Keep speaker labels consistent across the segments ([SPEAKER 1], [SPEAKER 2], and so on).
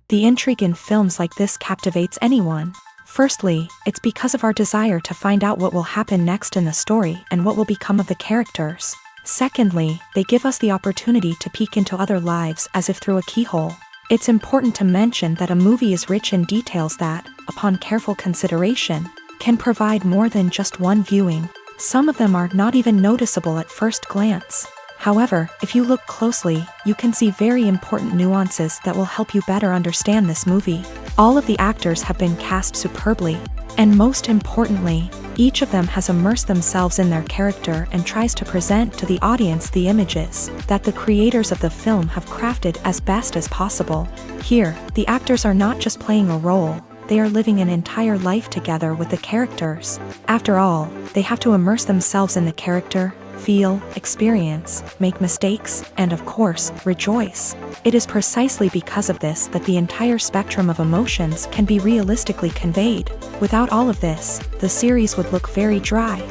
[SPEAKER 1] The intrigue in films like this captivates anyone. Firstly, it's because of our desire to find out what will happen next in the story and what will become of the characters. Secondly, they give us the opportunity to peek into other lives as if through a keyhole. It's important to mention that a movie is rich in details that, upon careful consideration, can provide more than just one viewing. Some of them are not even noticeable at first glance. However, if you look closely, you can see very important nuances that will help you better understand this movie. All of the actors have been cast superbly, and most importantly, each of them has immersed themselves in their character and tries to present to the audience the images that the creators of the film have crafted as best as possible. Here, the actors are not just playing a role, they are living an entire life together with the characters. After all, they have to immerse themselves in the character, feel, experience, make mistakes, and of course, rejoice. It is precisely because of this that the entire spectrum of emotions can be realistically conveyed. Without all of this, the series would look very dry.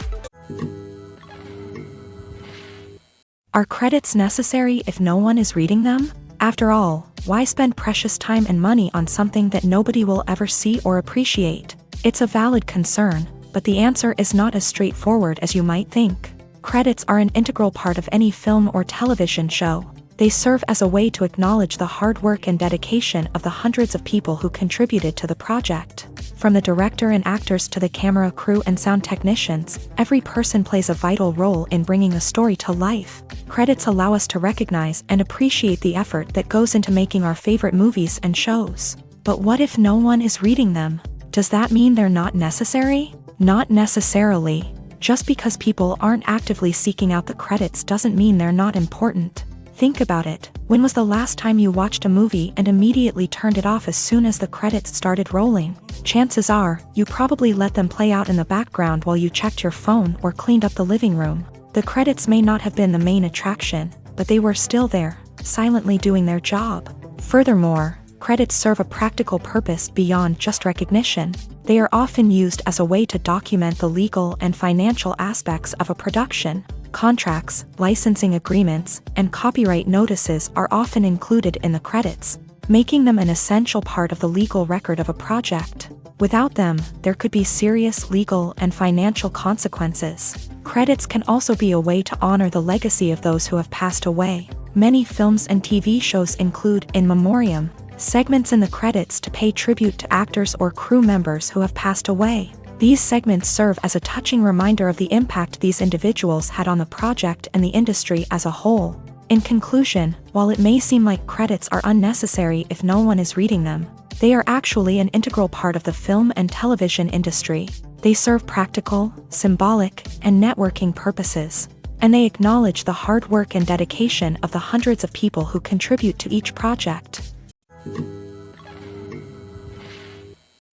[SPEAKER 1] Are credits necessary if no one is reading them? After all, why spend precious time and money on something that nobody will ever see or appreciate? It's a valid concern, but the answer is not as straightforward as you might think. Credits are an integral part of any film or television show. They serve as a way to acknowledge the hard work and dedication of the hundreds of people who contributed to the project. From the director and actors to the camera crew and sound technicians, every person plays a vital role in bringing a story to life. Credits allow us to recognize and appreciate the effort that goes into making our favorite movies and shows. But what if no one is reading them? Does that mean they're not necessary? Not necessarily. Just because people aren't actively seeking out the credits doesn't mean they're not important. Think about it. When was the last time you watched a movie and immediately turned it off as soon as the credits started rolling? Chances are, you probably let them play out in the background while you checked your phone or cleaned up the living room. The credits may not have been the main attraction, but they were still there, silently doing their job. Furthermore, credits serve a practical purpose beyond just recognition. They are often used as a way to document the legal and financial aspects of a production. Contracts, licensing agreements, and copyright notices are often included in the credits, making them an essential part of the legal record of a project. Without them, there could be serious legal and financial consequences. Credits can also be a way to honor the legacy of those who have passed away. Many films and TV shows include in memoriam segments in the credits to pay tribute to actors or crew members who have passed away. These segments serve as a touching reminder of the impact these individuals had on the project and the industry as a whole. In conclusion, while it may seem like credits are unnecessary if no one is reading them, they are actually an integral part of the film and television industry. They serve practical, symbolic, and networking purposes, and they acknowledge the hard work and dedication of the hundreds of people who contribute to each project.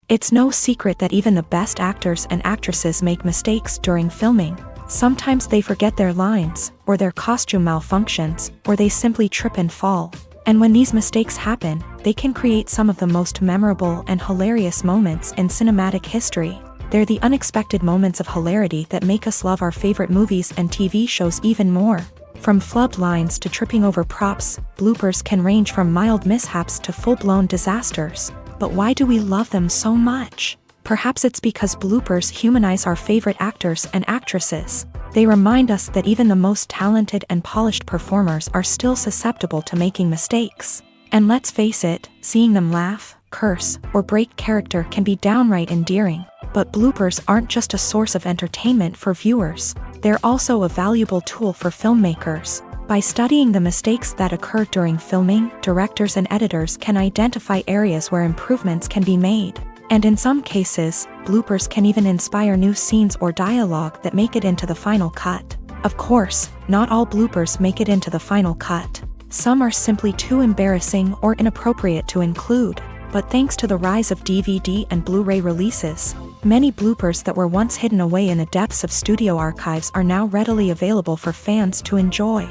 [SPEAKER 1] It's no secret that even the best actors and actresses make mistakes during filming. Sometimes they forget their lines, or their costume malfunctions, or they simply trip and fall. And when these mistakes happen, they can create some of the most memorable and hilarious moments in cinematic history. They're the unexpected moments of hilarity that make us love our favorite movies and TV shows even more. From flubbed lines to tripping over props, bloopers can range from mild mishaps to full-blown disasters. But why do we love them so much? Perhaps it's because bloopers humanize our favorite actors and actresses. They remind us that even the most talented and polished performers are still susceptible to making mistakes. And let's face it, seeing them laugh, curse, or break character can be downright endearing. But bloopers aren't just a source of entertainment for viewers. They're also a valuable tool for filmmakers. By studying the mistakes that occur during filming, directors and editors can identify areas where improvements can be made. And in some cases, bloopers can even inspire new scenes or dialogue that make it into the final cut. Of course, not all bloopers make it into the final cut. Some are simply too embarrassing or inappropriate to include. But thanks to the rise of DVD and Blu-ray releases, many bloopers that were once hidden away in the depths of studio archives are now readily available for fans to enjoy.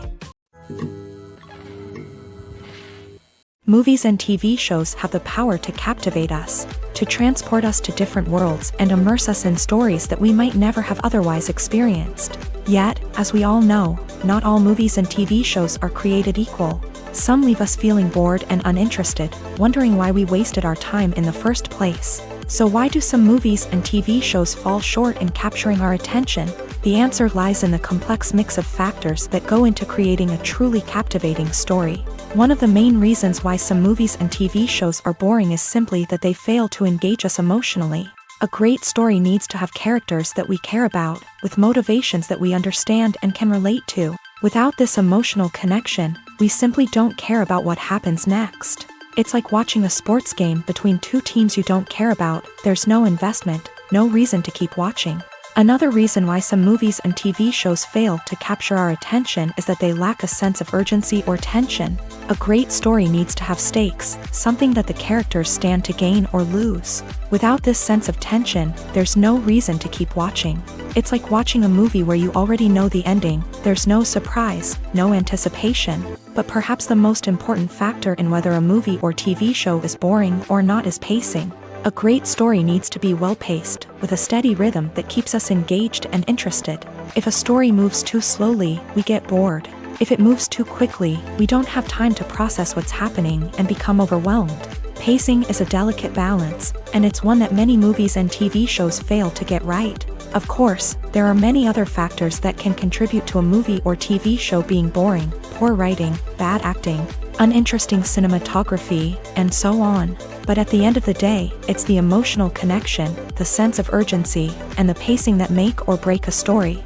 [SPEAKER 1] Movies and TV shows have the power to captivate us, to transport us to different worlds and immerse us in stories that we might never have otherwise experienced. Yet, as we all know, not all movies and TV shows are created equal. Some leave us feeling bored and uninterested, wondering why we wasted our time in the first place. So why do some movies and TV shows fall short in capturing our attention? The answer lies in the complex mix of factors that go into creating a truly captivating story. One of the main reasons why some movies and TV shows are boring is simply that they fail to engage us emotionally. A great story needs to have characters that we care about, with motivations that we understand and can relate to. Without this emotional connection, we simply don't care about what happens next. It's like watching a sports game between two teams you don't care about. There's no investment, no reason to keep watching. Another reason why some movies and TV shows fail to capture our attention is that they lack a sense of urgency or tension. A great story needs to have stakes, something that the characters stand to gain or lose. Without this sense of tension, there's no reason to keep watching. It's like watching a movie where you already know the ending. There's no surprise, no anticipation. But perhaps the most important factor in whether a movie or TV show is boring or not is pacing. A great story needs to be well-paced, with a steady rhythm that keeps us engaged and interested. If a story moves too slowly, we get bored. If it moves too quickly, we don't have time to process what's happening and become overwhelmed. Pacing is a delicate balance, and it's one that many movies and TV shows fail to get right. Of course, there are many other factors that can contribute to a movie or TV show being boring: poor writing, bad acting, uninteresting cinematography, and so on. But at the end of the day, it's the emotional connection, the sense of urgency, and the pacing that make or break a story.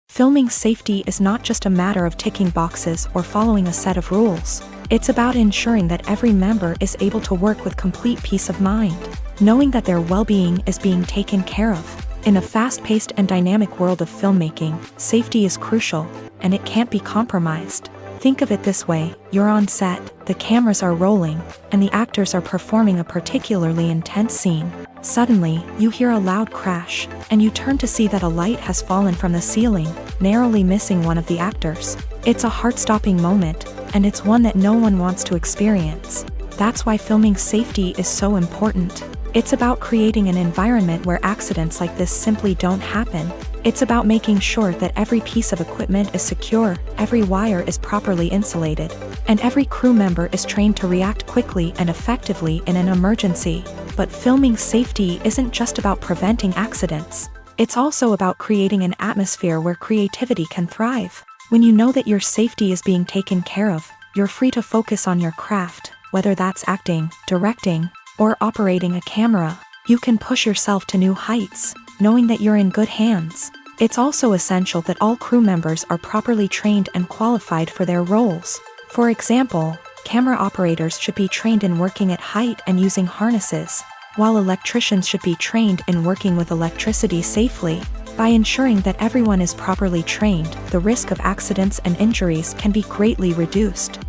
[SPEAKER 1] Filming safety is not just a matter of ticking boxes or following a set of rules. It's about ensuring that every member is able to work with complete peace of mind, knowing that their well-being is being taken care of. In a fast-paced and dynamic world of filmmaking, safety is crucial, and it can't be compromised. Think of it this way: you're on set, the cameras are rolling, and the actors are performing a particularly intense scene. Suddenly, you hear a loud crash, and you turn to see that a light has fallen from the ceiling, narrowly missing one of the actors. It's a heart-stopping moment, and it's one that no one wants to experience. That's why filming safety is so important. It's about creating an environment where accidents like this simply don't happen. It's about making sure that every piece of equipment is secure, every wire is properly insulated, and every crew member is trained to react quickly and effectively in an emergency. But filming safety isn't just about preventing accidents. It's also about creating an atmosphere where creativity can thrive. When you know that your safety is being taken care of, you're free to focus on your craft, whether that's acting, directing, or operating a camera. You can push yourself to new heights, knowing that you're in good hands. It's also essential that all crew members are properly trained and qualified for their roles. For example, camera operators should be trained in working at height and using harnesses, while electricians should be trained in working with electricity safely. By ensuring that everyone is properly trained, the risk of accidents and injuries can be greatly reduced.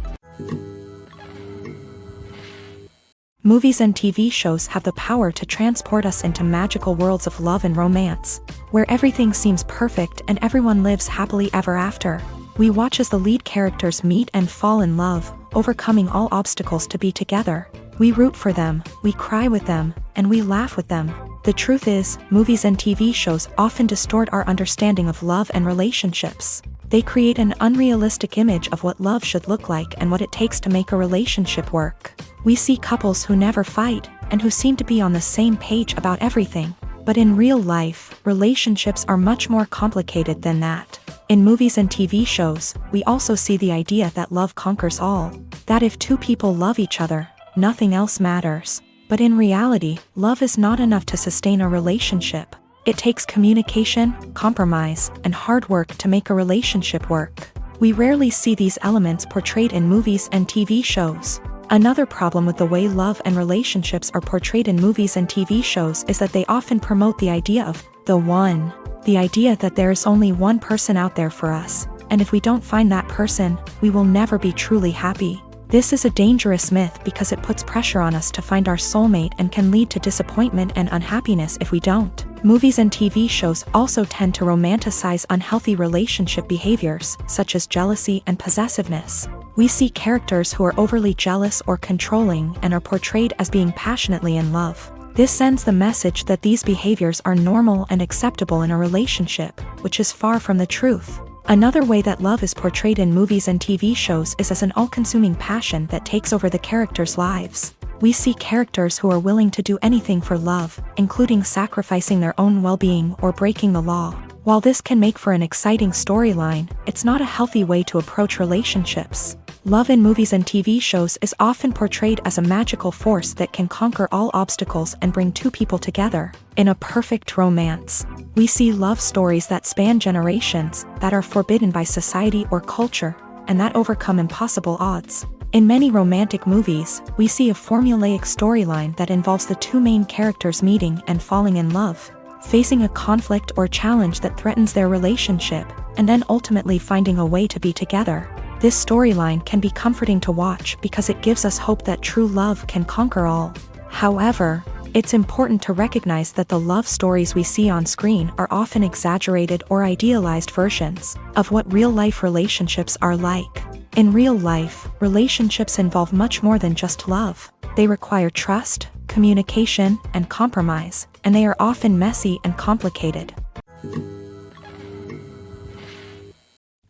[SPEAKER 1] Movies and TV shows have the power to transport us into magical worlds of love and romance, where everything seems perfect and everyone lives happily ever after. We watch as the lead characters meet and fall in love, overcoming all obstacles to be together. We root for them, we cry with them, and we laugh with them. The truth is, movies and TV shows often distort our understanding of love and relationships. They create an unrealistic image of what love should look like and what it takes to make a relationship work. We see couples who never fight, and who seem to be on the same page about everything. But in real life, relationships are much more complicated than that. In movies and TV shows, we also see the idea that love conquers all. That if two people love each other, nothing else matters. But in reality, love is not enough to sustain a relationship. It takes communication, compromise, and hard work to make a relationship work. We rarely see these elements portrayed in movies and TV shows. Another problem with the way love and relationships are portrayed in movies and TV shows is that they often promote the idea of the one. The idea that there is only one person out there for us, and if we don't find that person, we will never be truly happy. This is a dangerous myth because it puts pressure on us to find our soulmate and can lead to disappointment and unhappiness if we don't. Movies and TV shows also tend to romanticize unhealthy relationship behaviors, such as jealousy and possessiveness. We see characters who are overly jealous or controlling and are portrayed as being passionately in love. This sends the message that these behaviors are normal and acceptable in a relationship, which is far from the truth. Another way that love is portrayed in movies and TV shows is as an all-consuming passion that takes over the characters' lives. We see characters who are willing to do anything for love, including sacrificing their own well-being or breaking the law. While this can make for an exciting storyline, it's not a healthy way to approach relationships. Love in movies and TV shows is often portrayed as a magical force that can conquer all obstacles and bring two people together. In a perfect romance, we see love stories that span generations, that are forbidden by society or culture, and that overcome impossible odds. In many romantic movies, we see a formulaic storyline that involves the two main characters meeting and falling in love, facing a conflict or challenge that threatens their relationship, and then ultimately finding a way to be together. This storyline can be comforting to watch because it gives us hope that true love can conquer all. However, it's important to recognize that the love stories we see on screen are often exaggerated or idealized versions of what real-life relationships are like. In real life, relationships involve much more than just love. They require trust, communication, and compromise, and they are often messy and complicated.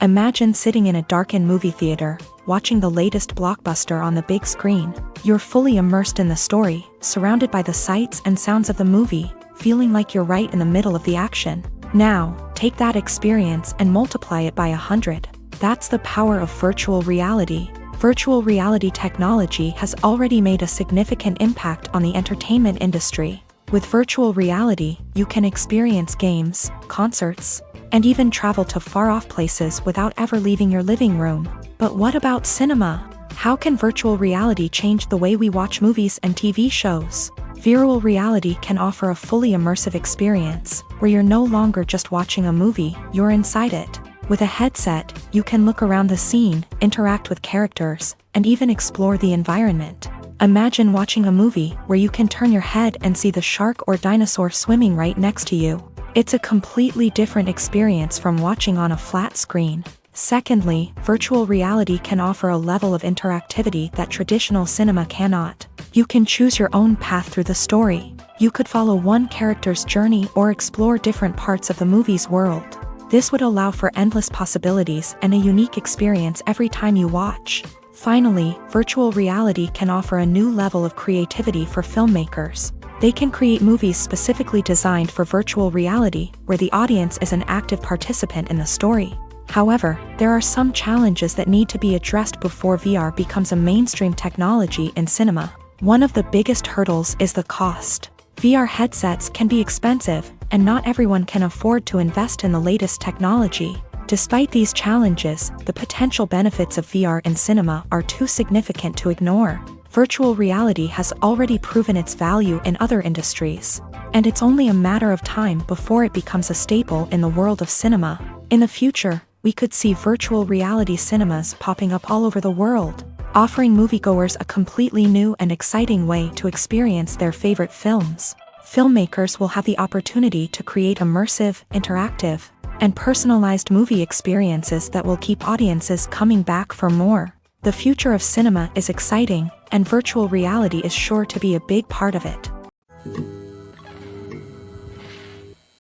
[SPEAKER 1] Imagine sitting in a darkened movie theater, watching the latest blockbuster on the big screen. You're fully immersed in the story, surrounded by the sights and sounds of the movie, feeling like you're right in the middle of the action. Now, take that experience and multiply it by 100. That's the power of virtual reality. Virtual reality technology has already made a significant impact on the entertainment industry. With virtual reality, you can experience games, concerts, and even travel to far-off places without ever leaving your living room. But what about cinema? How can virtual reality change the way we watch movies and TV shows? Virtual reality can offer a fully immersive experience, where you're no longer just watching a movie, you're inside it. With a headset, you can look around the scene, interact with characters, and even explore the environment. Imagine watching a movie where you can turn your head and see the shark or dinosaur swimming right next to you. It's a completely different experience from watching on a flat screen. Secondly, virtual reality can offer a level of interactivity that traditional cinema cannot. You can choose your own path through the story. You could follow one character's journey or explore different parts of the movie's world. This would allow for endless possibilities and a unique experience every time you watch. Finally, virtual reality can offer a new level of creativity for filmmakers. They can create movies specifically designed for virtual reality, where the audience is an active participant in the story. However, there are some challenges that need to be addressed before VR becomes a mainstream technology in cinema. One of the biggest hurdles is the cost. VR headsets can be expensive, and not everyone can afford to invest in the latest technology. Despite these challenges, the potential benefits of VR in cinema are too significant to ignore. Virtual reality has already proven its value in other industries, and it's only a matter of time before it becomes a staple in the world of cinema. In the future, we could see virtual reality cinemas popping up all over the world, offering moviegoers a completely new and exciting way to experience their favorite films. Filmmakers will have the opportunity to create immersive, interactive, and personalized movie experiences that will keep audiences coming back for more. The future of cinema is exciting, and virtual reality is sure to be a big part of it.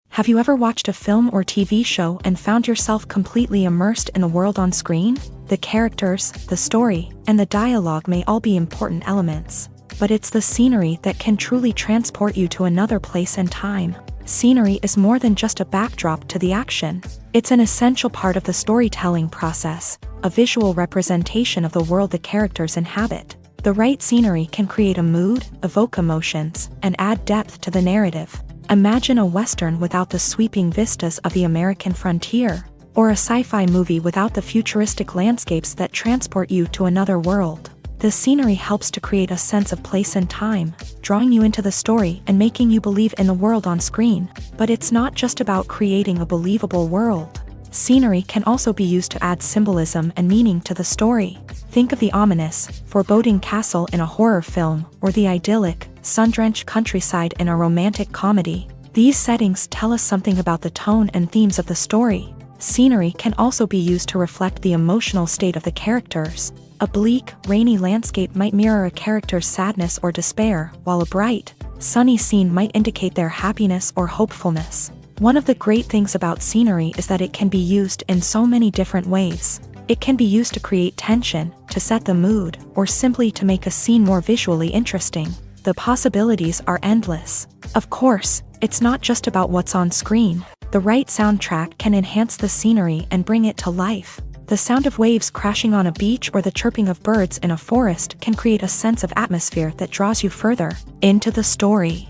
[SPEAKER 1] Have you ever watched a film or TV show and found yourself completely immersed in the world on screen? The characters, the story, and the dialogue may all be important elements, but it's the scenery that can truly transport you to another place and time. Scenery is more than just a backdrop to the action. It's an essential part of the storytelling process, a visual representation of the world the characters inhabit. The right scenery can create a mood, evoke emotions, and add depth to the narrative. Imagine a Western without the sweeping vistas of the American frontier, or a sci-fi movie without the futuristic landscapes that transport you to another world. The scenery helps to create a sense of place and time, drawing you into the story and making you believe in the world on screen. But it's not just about creating a believable world. Scenery can also be used to add symbolism and meaning to the story. Think of the ominous, foreboding castle in a horror film, or the idyllic, sun-drenched countryside in a romantic comedy. These settings tell us something about the tone and themes of the story. Scenery can also be used to reflect the emotional state of the characters. A bleak, rainy landscape might mirror a character's sadness or despair, while a bright, sunny scene might indicate their happiness or hopefulness. One of the great things about scenery is that it can be used in so many different ways. It can be used to create tension, to set the mood, or simply to make a scene more visually interesting. The possibilities are endless. Of course, it's not just about what's on screen. The right soundtrack can enhance the scenery and bring it to life. The sound of waves crashing on a beach or the chirping of birds in a forest can create a sense of atmosphere that draws you further into the story.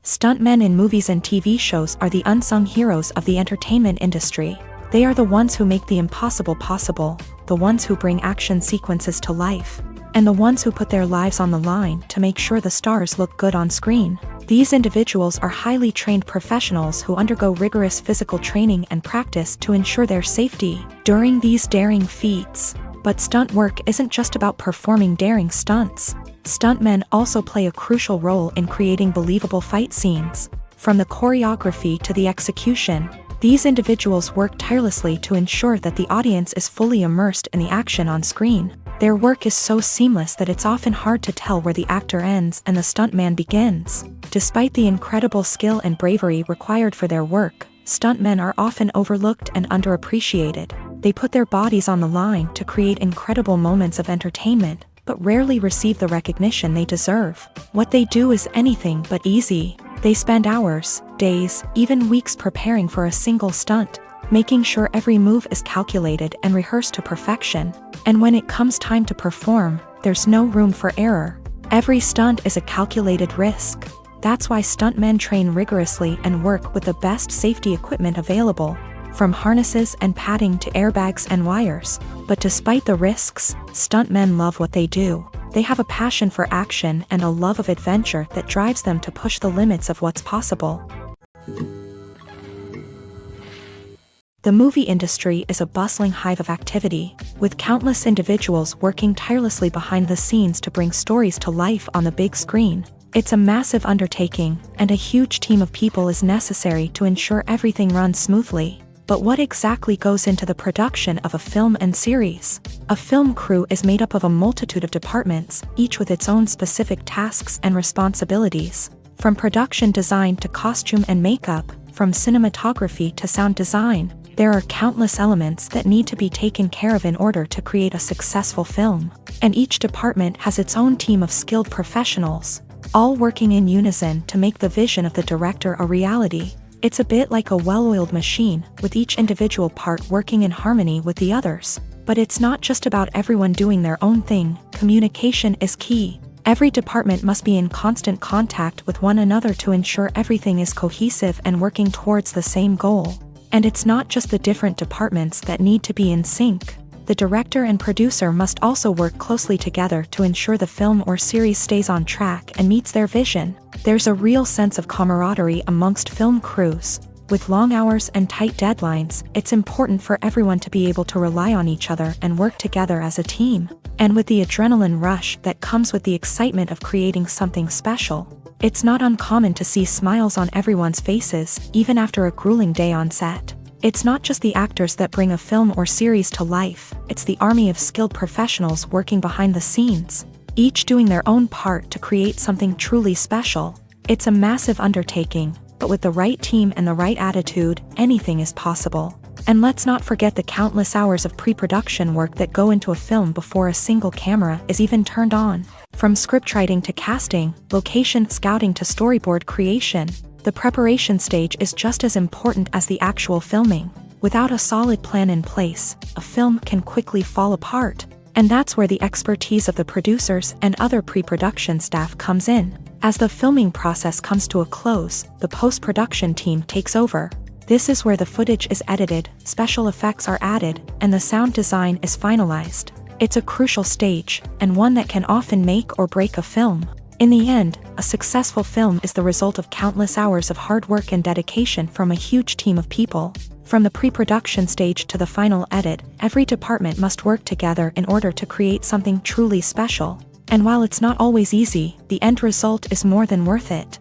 [SPEAKER 1] Stuntmen in movies and TV shows are the unsung heroes of the entertainment industry. They are the ones who make the impossible possible, the ones who bring action sequences to life, and the ones who put their lives on the line to make sure the stars look good on screen. These individuals are highly trained professionals who undergo rigorous physical training and practice to ensure their safety during these daring feats. But stunt work isn't just about performing daring stunts. Stuntmen also play a crucial role in creating believable fight scenes. From the choreography to the execution, these individuals work tirelessly to ensure that the audience is fully immersed in the action on screen. Their work is so seamless that it's often hard to tell where the actor ends and the stuntman begins. Despite the incredible skill and bravery required for their work, stuntmen are often overlooked and underappreciated. They put their bodies on the line to create incredible moments of entertainment, but rarely receive the recognition they deserve. What they do is anything but easy. They spend hours, days, even weeks preparing for a single stunt, making sure every move is calculated and rehearsed to perfection. And when it comes time to perform, there's no room for error. Every stunt is a calculated risk. That's why stuntmen train rigorously and work with the best safety equipment available, from harnesses and padding to airbags and wires. But despite the risks, stuntmen love what they do. They have a passion for action and a love of adventure that drives them to push the limits of what's possible. The movie industry is a bustling hive of activity, with countless individuals working tirelessly behind the scenes to bring stories to life on the big screen. It's a massive undertaking, and a huge team of people is necessary to ensure everything runs smoothly. But what exactly goes into the production of a film and series? A film crew is made up of a multitude of departments, each with its own specific tasks and responsibilities. From production design to costume and makeup, from cinematography to sound design, there are countless elements that need to be taken care of in order to create a successful film. And each department has its own team of skilled professionals, all working in unison to make the vision of the director a reality. It's a bit like a well-oiled machine, with each individual part working in harmony with the others. But it's not just about everyone doing their own thing. Communication is key. Every department must be in constant contact with one another to ensure everything is cohesive and working towards the same goal. And it's not just the different departments that need to be in sync. The director and producer must also work closely together to ensure the film or series stays on track and meets their vision. There's a real sense of camaraderie amongst film crews. With long hours and tight deadlines, it's important for everyone to be able to rely on each other and work together as a team. And with the adrenaline rush that comes with the excitement of creating something special, it's not uncommon to see smiles on everyone's faces, even after a grueling day on set. It's not just the actors that bring a film or series to life, it's the army of skilled professionals working behind the scenes, each doing their own part to create something truly special. It's a massive undertaking, but with the right team and the right attitude, anything is possible. And let's not forget the countless hours of pre-production work that go into a film before a single camera is even turned on. From scriptwriting to casting, location scouting to storyboard creation, the preparation stage is just as important as the actual filming. Without a solid plan in place, a film can quickly fall apart. And that's where the expertise of the producers and other pre-production staff comes in. As the filming process comes to a close, the post-production team takes over. This is where the footage is edited, special effects are added, and the sound design is finalized. It's a crucial stage, and one that can often make or break a film. In the end, a successful film is the result of countless hours of hard work and dedication from a huge team of people. From the pre-production stage to the final edit, every department must work together in order to create something truly special. And while it's not always easy, the end result is more than worth it.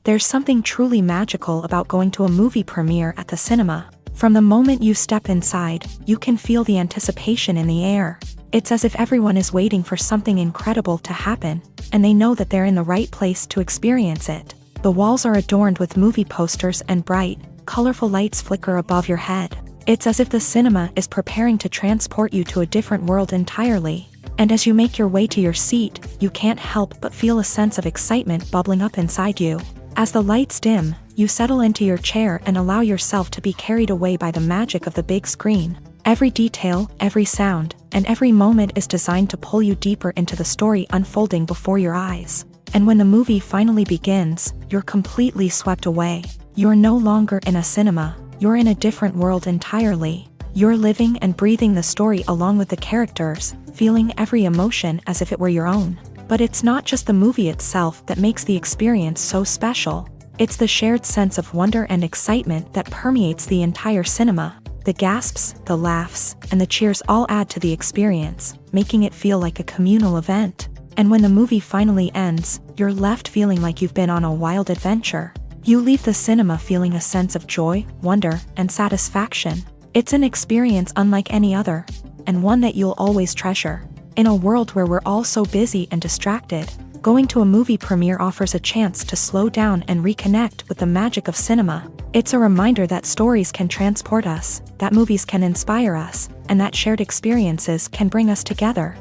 [SPEAKER 1] There's something truly magical about going to a movie premiere at the cinema. From the moment you step inside, you can feel the anticipation in the air. It's as if everyone is waiting for something incredible to happen, and they know that they're in the right place to experience it. The walls are adorned with movie posters and bright, colorful lights flicker above your head. It's as if the cinema is preparing to transport you to a different world entirely. And as you make your way to your seat, you can't help but feel a sense of excitement bubbling up inside you. As the lights dim, you settle into your chair and allow yourself to be carried away by the magic of the big screen. Every detail, every sound, and every moment is designed to pull you deeper into the story unfolding before your eyes. And when the movie finally begins, you're completely swept away. You're no longer in a cinema, you're in a different world entirely. You're living and breathing the story along with the characters, feeling every emotion as if it were your own. But it's not just the movie itself that makes the experience so special. It's the shared sense of wonder and excitement that permeates the entire cinema. The gasps, the laughs, and the cheers all add to the experience, making it feel like a communal event. And when the movie finally ends, you're left feeling like you've been on a wild adventure. You leave the cinema feeling a sense of joy, wonder, and satisfaction. It's an experience unlike any other, and one that you'll always treasure. In a world where we're all so busy and distracted, going to a movie premiere offers a chance to slow down and reconnect with the magic of cinema. It's a reminder that stories can transport us, that movies can inspire us, and that shared experiences can bring us together.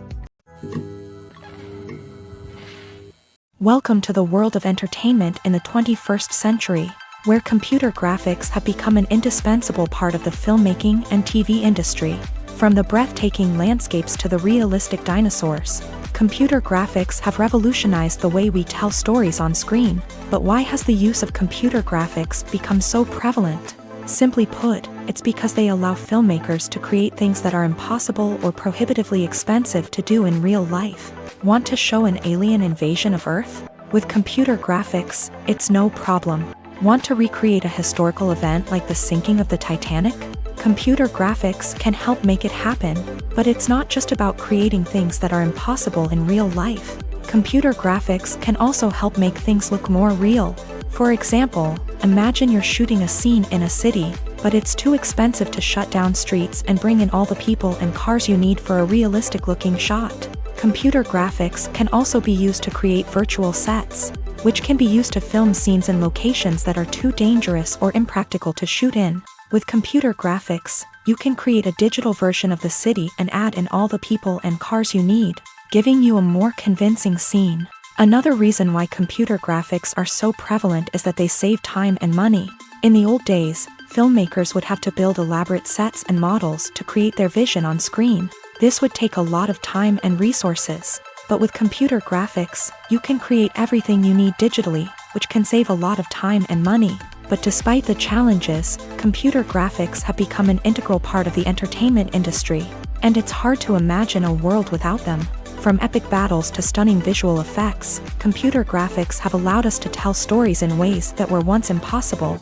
[SPEAKER 1] Welcome to the world of entertainment in the 21st century, where computer graphics have become an indispensable part of the filmmaking and TV industry. From the breathtaking landscapes to the realistic dinosaurs, computer graphics have revolutionized the way we tell stories on screen. But why has the use of computer graphics become so prevalent? Simply put, it's because they allow filmmakers to create things that are impossible or prohibitively expensive to do in real life. Want to show an alien invasion of Earth? With computer graphics, it's no problem. Want to recreate a historical event like the sinking of the Titanic? Computer graphics can help make it happen, but it's not just about creating things that are impossible in real life. Computer graphics can also help make things look more real. For example, imagine you're shooting a scene in a city, but it's too expensive to shut down streets and bring in all the people and cars you need for a realistic-looking shot. Computer graphics can also be used to create virtual sets, which can be used to film scenes in locations that are too dangerous or impractical to shoot in. With computer graphics, you can create a digital version of the city and add in all the people and cars you need, giving you a more convincing scene. Another reason why computer graphics are so prevalent is that they save time and money. In the old days, filmmakers would have to build elaborate sets and models to create their vision on screen. This would take a lot of time and resources. But with computer graphics, you can create everything you need digitally, which can save a lot of time and money. But despite the challenges, computer graphics have become an integral part of the entertainment industry, and it's hard to imagine a world without them. From epic battles to stunning visual effects, computer graphics have allowed us to tell stories in ways that were once impossible.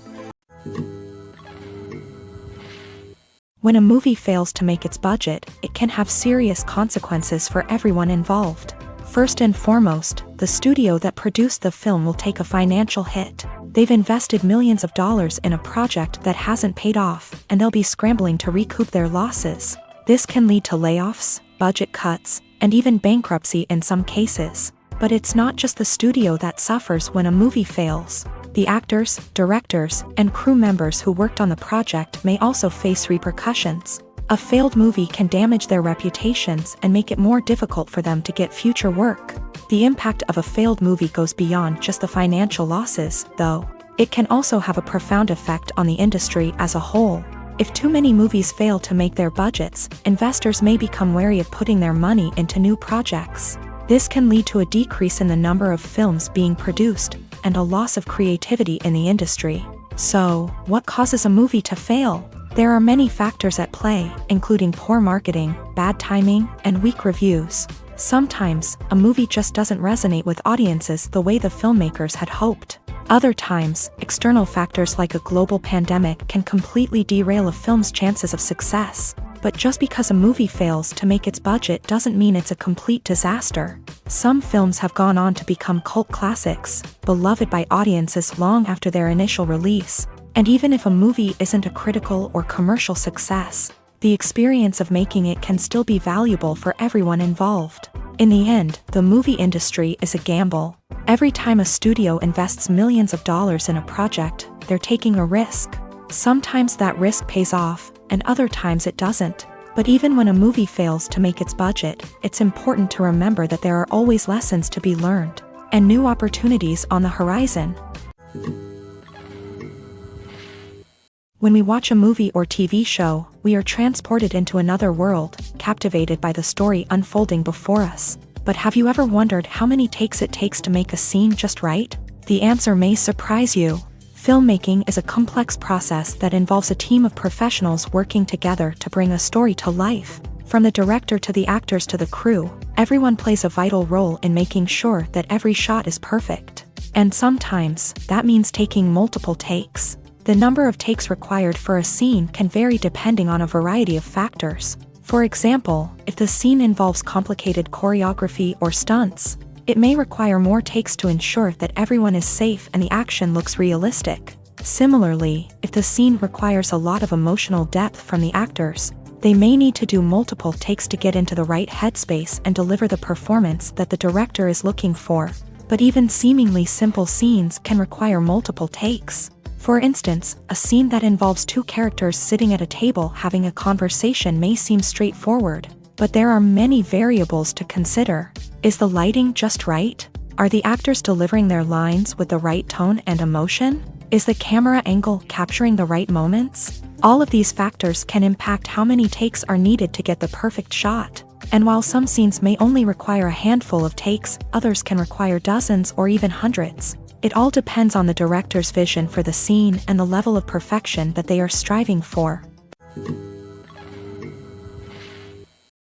[SPEAKER 1] When a movie fails to make its budget, it can have serious consequences for everyone involved. First and foremost, the studio that produced the film will take a financial hit. They've invested millions of dollars in a project that hasn't paid off, and they'll be scrambling to recoup their losses. This can lead to layoffs, budget cuts, and even bankruptcy in some cases. But it's not just the studio that suffers when a movie fails. The actors, directors, and crew members who worked on the project may also face repercussions. A failed movie can damage their reputations and make it more difficult for them to get future work. The impact of a failed movie goes beyond just the financial losses, though. It can also have a profound effect on the industry as a whole. If too many movies fail to make their budgets, investors may become wary of putting their money into new projects. This can lead to a decrease in the number of films being produced, and a loss of creativity in the industry. So, what causes a movie to fail? There are many factors at play, including poor marketing, bad timing, and weak reviews. Sometimes, a movie just doesn't resonate with audiences the way the filmmakers had hoped. Other times, external factors like a global pandemic can completely derail a film's chances of success. But just because a movie fails to make its budget doesn't mean it's a complete disaster. Some films have gone on to become cult classics, beloved by audiences long after their initial release. And even if a movie isn't a critical or commercial success, the experience of making it can still be valuable for everyone involved. In the end, the movie industry is a gamble. Every time a studio invests millions of dollars in a project, they're taking a risk. Sometimes that risk pays off, and other times it doesn't. But even when a movie fails to make its budget, it's important to remember that there are always lessons to be learned, and new opportunities on the horizon. When we watch a movie or TV show, we are transported into another world, captivated by the story unfolding before us. But have you ever wondered how many takes it takes to make a scene just right? The answer may surprise you. Filmmaking is a complex process that involves a team of professionals working together to bring a story to life. From the director to the actors to the crew, everyone plays a vital role in making sure that every shot is perfect. And sometimes, that means taking multiple takes. The number of takes required for a scene can vary depending on a variety of factors. For example, if the scene involves complicated choreography or stunts, it may require more takes to ensure that everyone is safe and the action looks realistic. Similarly, if the scene requires a lot of emotional depth from the actors, they may need to do multiple takes to get into the right headspace and deliver the performance that the director is looking for. But even seemingly simple scenes can require multiple takes. For instance, a scene that involves two characters sitting at a table having a conversation may seem straightforward, but there are many variables to consider. Is the lighting just right? Are the actors delivering their lines with the right tone and emotion? Is the camera angle capturing the right moments? All of these factors can impact how many takes are needed to get the perfect shot. And while some scenes may only require a handful of takes, others can require dozens or even hundreds. It all depends on the director's vision for the scene and the level of perfection that they are striving for.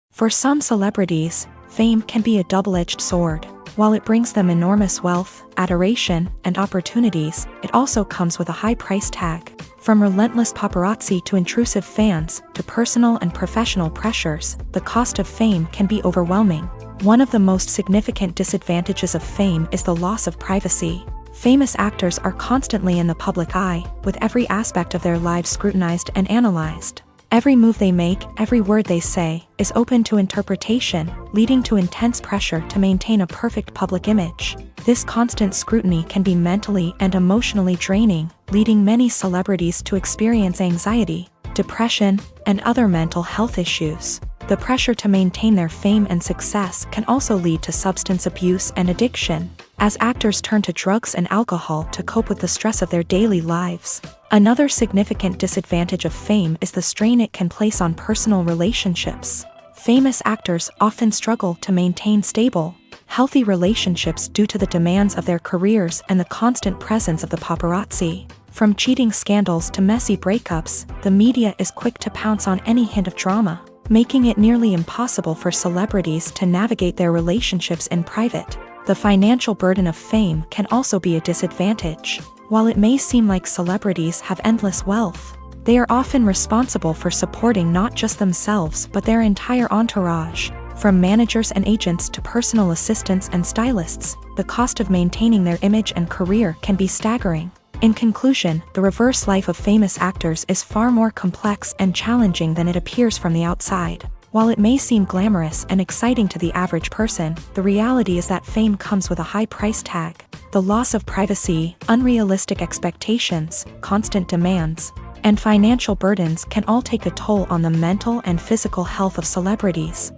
[SPEAKER 1] For some celebrities, fame can be a double-edged sword. While it brings them enormous wealth, adoration, and opportunities, it also comes with a high price tag. From relentless paparazzi to intrusive fans, to personal and professional pressures, the cost of fame can be overwhelming. One of the most significant disadvantages of fame is the loss of privacy. Famous actors are constantly in the public eye, with every aspect of their lives scrutinized and analyzed. Every move they make, every word they say, is open to interpretation, leading to intense pressure to maintain a perfect public image. This constant scrutiny can be mentally and emotionally draining, leading many celebrities to experience anxiety, depression, and other mental health issues. The pressure to maintain their fame and success can also lead to substance abuse and addiction, as actors turn to drugs and alcohol to cope with the stress of their daily lives. Another significant disadvantage of fame is the strain it can place on personal relationships. Famous actors often struggle to maintain stable, healthy relationships due to the demands of their careers and the constant presence of the paparazzi. From cheating scandals to messy breakups, the media is quick to pounce on any hint of drama, making it nearly impossible for celebrities to navigate their relationships in private. The financial burden of fame can also be a disadvantage. While it may seem like celebrities have endless wealth, they are often responsible for supporting not just themselves but their entire entourage. From managers and agents to personal assistants and stylists, the cost of maintaining their image and career can be staggering. In conclusion, the reverse life of famous actors is far more complex and challenging than it appears from the outside. While it may seem glamorous and exciting to the average person, the reality is that fame comes with a high price tag. The loss of privacy, unrealistic expectations, constant demands, and financial burdens can all take a toll on the mental and physical health of celebrities.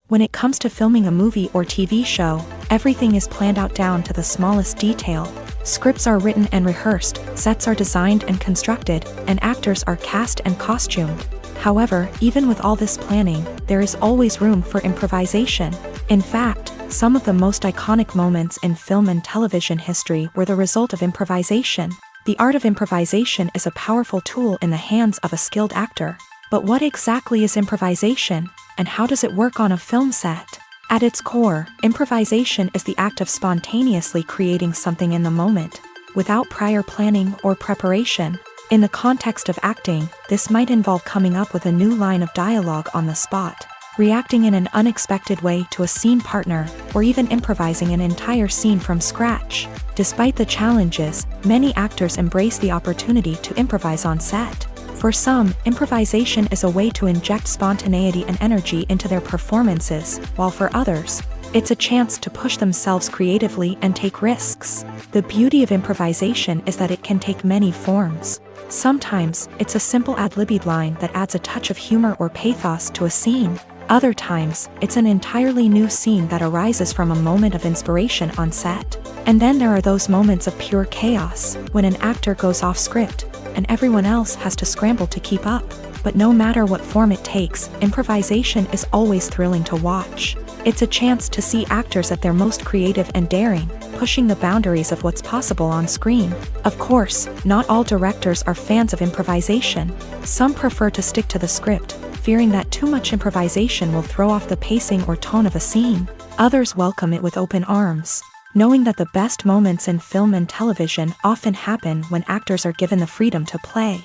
[SPEAKER 1] When it comes to filming a movie or TV show, everything is planned out down to the smallest detail. Scripts are written and rehearsed, sets are designed and constructed, and actors are cast and costumed. However, even with all this planning, there is always room for improvisation. In fact, some of the most iconic moments in film and television history were the result of improvisation. The art of improvisation is a powerful tool in the hands of a skilled actor. But what exactly is improvisation, and how does it work on a film set? At its core, improvisation is the act of spontaneously creating something in the moment, without prior planning or preparation. In the context of acting, this might involve coming up with a new line of dialogue on the spot, reacting in an unexpected way to a scene partner, or even improvising an entire scene from scratch. Despite the challenges, many actors embrace the opportunity to improvise on set. For some, improvisation is a way to inject spontaneity and energy into their performances, while for others, it's a chance to push themselves creatively and take risks. The beauty of improvisation is that it can take many forms. Sometimes, it's a simple ad-libbed line that adds a touch of humor or pathos to a scene. Other times, it's an entirely new scene that arises from a moment of inspiration on set. And then there are those moments of pure chaos, when an actor goes off script, and everyone else has to scramble to keep up. But no matter what form it takes, improvisation is always thrilling to watch. It's a chance to see actors at their most creative and daring, pushing the boundaries of what's possible on screen. Of course, not all directors are fans of improvisation. Some prefer to stick to the script, fearing that too much improvisation will throw off the pacing or tone of a scene. Others welcome it with open arms, knowing that the best moments in film and television often happen when actors are given the freedom to play.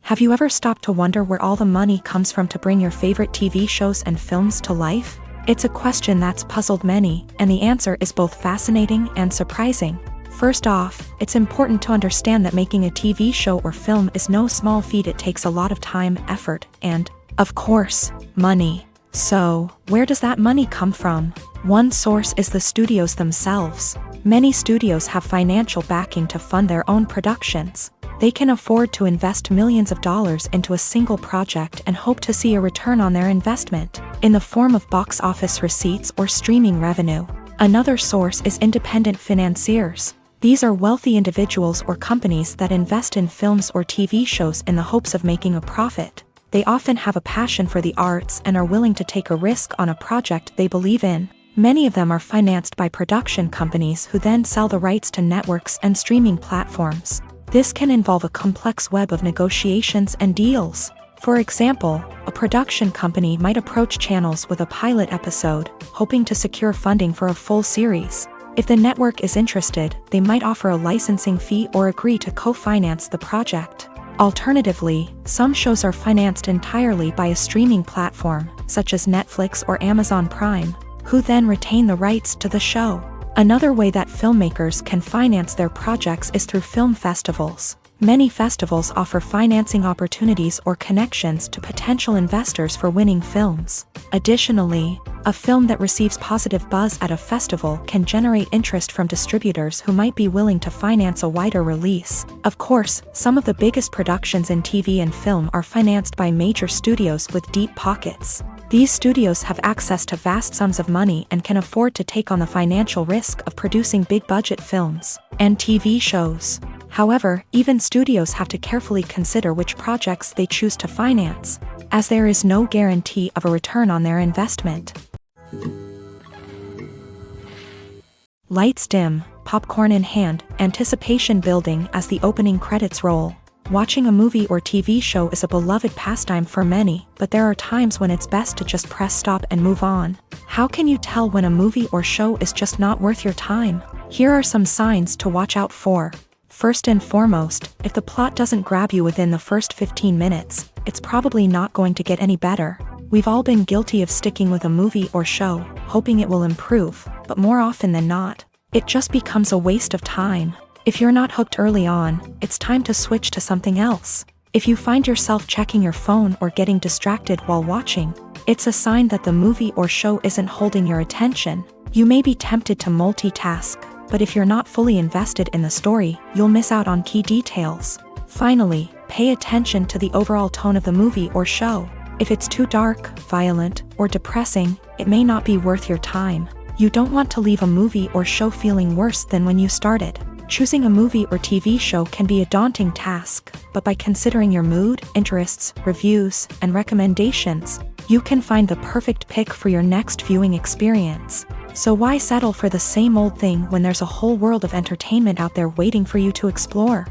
[SPEAKER 1] Have you ever stopped to wonder where all the money comes from to bring your favorite TV shows and films to life? It's a question that's puzzled many, and the answer is both fascinating and surprising. First off, it's important to understand that making a TV show or film is no small feat. It takes a lot of time, effort, and, of course, money. So, where does that money come from? One source is the studios themselves. Many studios have financial backing to fund their own productions. They can afford to invest millions of dollars into a single project and hope to see a return on their investment, in the form of box office receipts or streaming revenue. Another source is independent financiers. These are wealthy individuals or companies that invest in films or TV shows in the hopes of making a profit. They often have a passion for the arts and are willing to take a risk on a project they believe in. Many of them are financed by production companies who then sell the rights to networks and streaming platforms. This can involve a complex web of negotiations and deals. For example, a production company might approach channels with a pilot episode, hoping to secure funding for a full series. If the network is interested, they might offer a licensing fee or agree to co-finance the project. Alternatively, some shows are financed entirely by a streaming platform, such as Netflix or Amazon Prime, who then retain the rights to the show. Another way that filmmakers can finance their projects is through film festivals. Many festivals offer financing opportunities or connections to potential investors for winning films. Additionally, a film that receives positive buzz at a festival can generate interest from distributors who might be willing to finance a wider release. Of course, some of the biggest productions in TV and film are financed by major studios with deep pockets. These studios have access to vast sums of money and can afford to take on the financial risk of producing big-budget films and TV shows. However, even studios have to carefully consider which projects they choose to finance, as there is no guarantee of a return on their investment. Lights dim, popcorn in hand, anticipation building as the opening credits roll. Watching a movie or TV show is a beloved pastime for many, but there are times when it's best to just press stop and move on. How can you tell when a movie or show is just not worth your time? Here are some signs to watch out for. First and foremost, if the plot doesn't grab you within the first 15 minutes, it's probably not going to get any better. We've all been guilty of sticking with a movie or show, hoping it will improve, but more often than not, it just becomes a waste of time. If you're not hooked early on, it's time to switch to something else. If you find yourself checking your phone or getting distracted while watching, it's a sign that the movie or show isn't holding your attention. You may be tempted to multitask, but if you're not fully invested in the story, you'll miss out on key details. Finally, pay attention to the overall tone of the movie or show. If it's too dark, violent, or depressing, it may not be worth your time. You don't want to leave a movie or show feeling worse than when you started. Choosing a movie or TV show can be a daunting task, but by considering your mood, interests, reviews, and recommendations, you can find the perfect pick for your next viewing experience. So why settle for the same old thing when there's a whole world of entertainment out there waiting for you to explore?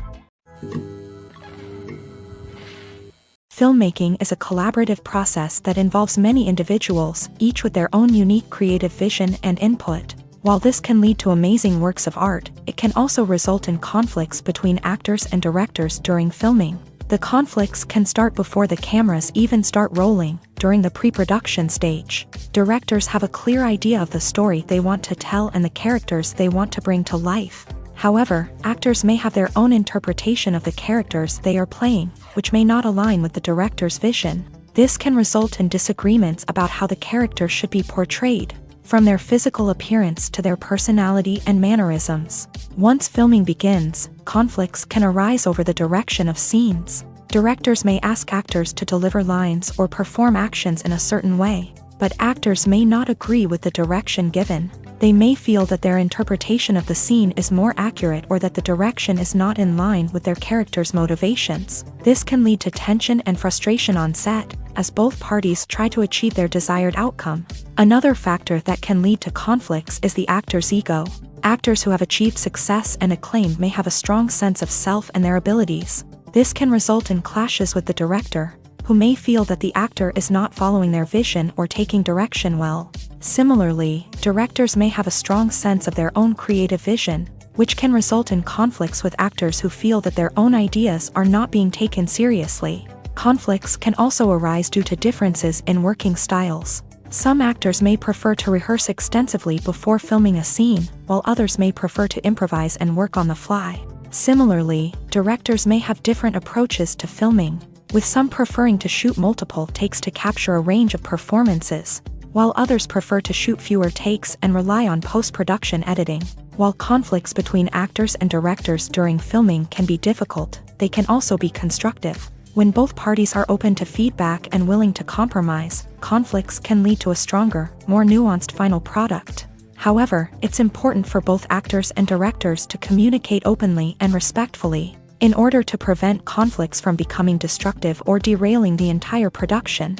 [SPEAKER 1] Filmmaking is a collaborative process that involves many individuals, each with their own unique creative vision and input. While this can lead to amazing works of art, it can also result in conflicts between actors and directors during filming. The conflicts can start before the cameras even start rolling, during the pre-production stage. Directors have a clear idea of the story they want to tell and the characters they want to bring to life. However, actors may have their own interpretation of the characters they are playing, which may not align with the director's vision. This can result in disagreements about how the character should be portrayed, from their physical appearance to their personality and mannerisms. Once filming begins, conflicts can arise over the direction of scenes. Directors may ask actors to deliver lines or perform actions in a certain way, but actors may not agree with the direction given. They may feel that their interpretation of the scene is more accurate or that the direction is not in line with their character's motivations. This can lead to tension and frustration on set, as both parties try to achieve their desired outcome. Another factor that can lead to conflicts is the actor's ego. Actors who have achieved success and acclaim may have a strong sense of self and their abilities. This can result in clashes with the director, who may feel that the actor is not following their vision or taking direction well. Similarly, directors may have a strong sense of their own creative vision, which can result in conflicts with actors who feel that their own ideas are not being taken seriously. Conflicts can also arise due to differences in working styles. Some actors may prefer to rehearse extensively before filming a scene, while others may prefer to improvise and work on the fly. Similarly, directors may have different approaches to filming, with some preferring to shoot multiple takes to capture a range of performances, while others prefer to shoot fewer takes and rely on post-production editing. While conflicts between actors and directors during filming can be difficult, they can also be constructive. When both parties are open to feedback and willing to compromise, conflicts can lead to a stronger, more nuanced final product. However, it's important for both actors and directors to communicate openly and respectfully, in order to prevent conflicts from becoming destructive or derailing the entire production.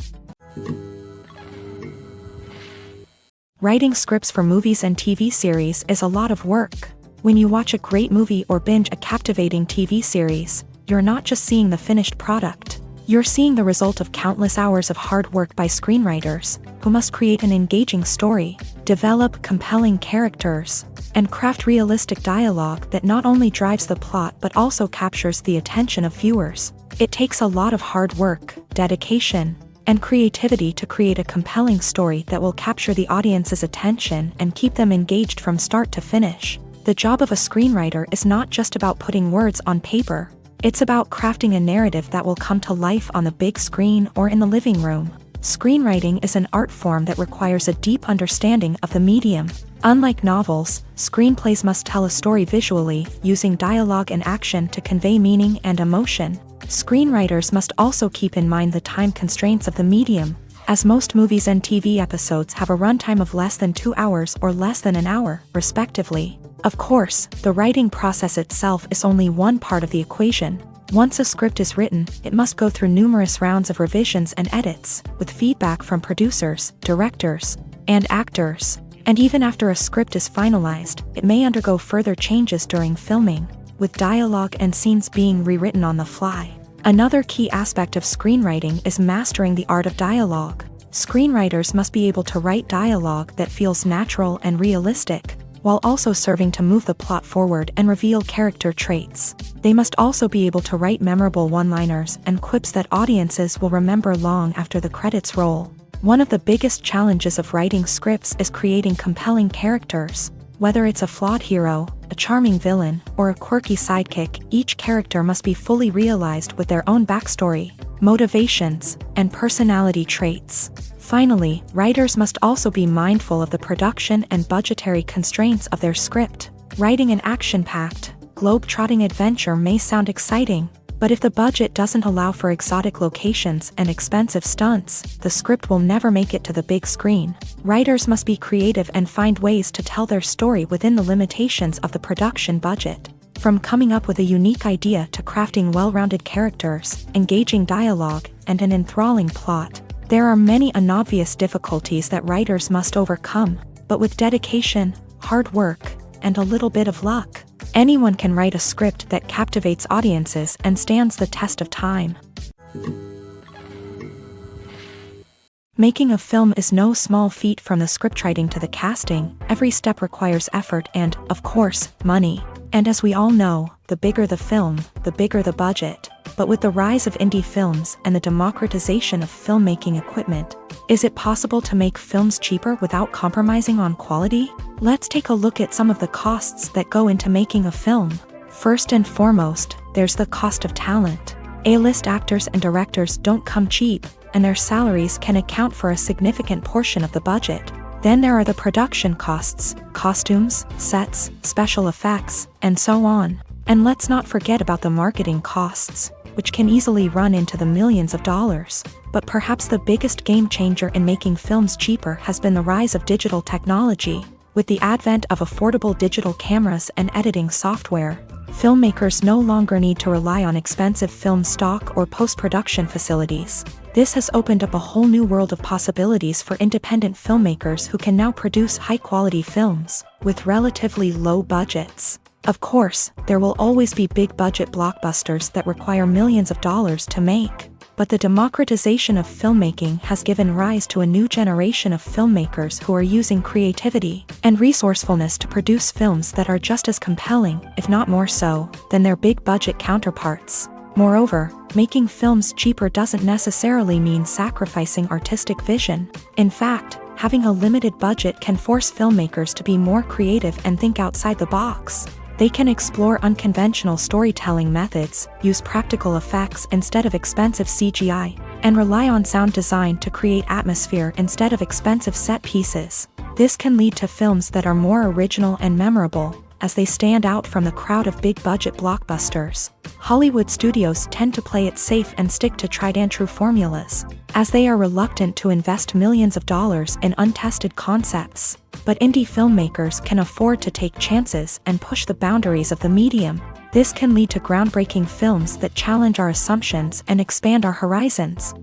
[SPEAKER 1] Writing scripts for movies and TV series is a lot of work. When you watch a great movie or binge a captivating TV series, you're not just seeing the finished product. You're seeing the result of countless hours of hard work by screenwriters, who must create an engaging story, develop compelling characters, and craft realistic dialogue that not only drives the plot but also captures the attention of viewers. It takes a lot of hard work, dedication, and creativity to create a compelling story that will capture the audience's attention and keep them engaged from start to finish. The job of a screenwriter is not just about putting words on paper. It's about crafting a narrative that will come to life on the big screen or in the living room. Screenwriting is an art form that requires a deep understanding of the medium. Unlike novels, screenplays must tell a story visually, using dialogue and action to convey meaning and emotion. Screenwriters must also keep in mind the time constraints of the medium, as most movies and TV episodes have a runtime of less than 2 hours or less than an hour, respectively. Of course, the writing process itself is only one part of the equation. Once a script is written, it must go through numerous rounds of revisions and edits, with feedback from producers, directors, and actors. And even after a script is finalized, it may undergo further changes during filming, with dialogue and scenes being rewritten on the fly. Another key aspect of screenwriting is mastering the art of dialogue. Screenwriters must be able to write dialogue that feels natural and realistic, while also serving to move the plot forward and reveal character traits. They must also be able to write memorable one-liners and quips that audiences will remember long after the credits roll. One of the biggest challenges of writing scripts is creating compelling characters. Whether it's a flawed hero, a charming villain, or a quirky sidekick, each character must be fully realized with their own backstory, motivations, and personality traits. Finally, writers must also be mindful of the production and budgetary constraints of their script. Writing an action-packed, globe-trotting adventure may sound exciting, but if the budget doesn't allow for exotic locations and expensive stunts, the script will never make it to the big screen. Writers must be creative and find ways to tell their story within the limitations of the production budget. From coming up with a unique idea to crafting well-rounded characters, engaging dialogue, and an enthralling plot, there are many unobvious difficulties that writers must overcome, but with dedication, hard work, and a little bit of luck, anyone can write a script that captivates audiences and stands the test of time. Making a film is no small feat. From the scriptwriting to the casting, every step requires effort and, of course, money. And as we all know, the bigger the film, the bigger the budget. But with the rise of indie films and the democratization of filmmaking equipment, is it possible to make films cheaper without compromising on quality? Let's take a look at some of the costs that go into making a film. First and foremost, there's the cost of talent. A-list actors and directors don't come cheap, and their salaries can account for a significant portion of the budget. Then there are the production costs, costumes, sets, special effects, and so on. And let's not forget about the marketing costs, which can easily run into the millions of dollars. But perhaps the biggest game changer in making films cheaper has been the rise of digital technology. With the advent of affordable digital cameras and editing software, filmmakers no longer need to rely on expensive film stock or post-production facilities. This has opened up a whole new world of possibilities for independent filmmakers who can now produce high-quality films with relatively low budgets. Of course, there will always be big-budget blockbusters that require millions of dollars to make. But the democratization of filmmaking has given rise to a new generation of filmmakers who are using creativity and resourcefulness to produce films that are just as compelling, if not more so, than their big-budget counterparts. Moreover, making films cheaper doesn't necessarily mean sacrificing artistic vision. In fact, having a limited budget can force filmmakers to be more creative and think outside the box. They can explore unconventional storytelling methods, use practical effects instead of expensive CGI, and rely on sound design to create atmosphere instead of expensive set pieces. This can lead to films that are more original and memorable, as they stand out from the crowd of big-budget blockbusters. Hollywood studios tend to play it safe and stick to tried-and-true formulas, as they are reluctant to invest millions of dollars in untested concepts. But indie filmmakers can afford to take chances and push the boundaries of the medium. This can lead to groundbreaking films that challenge our assumptions and expand our horizons.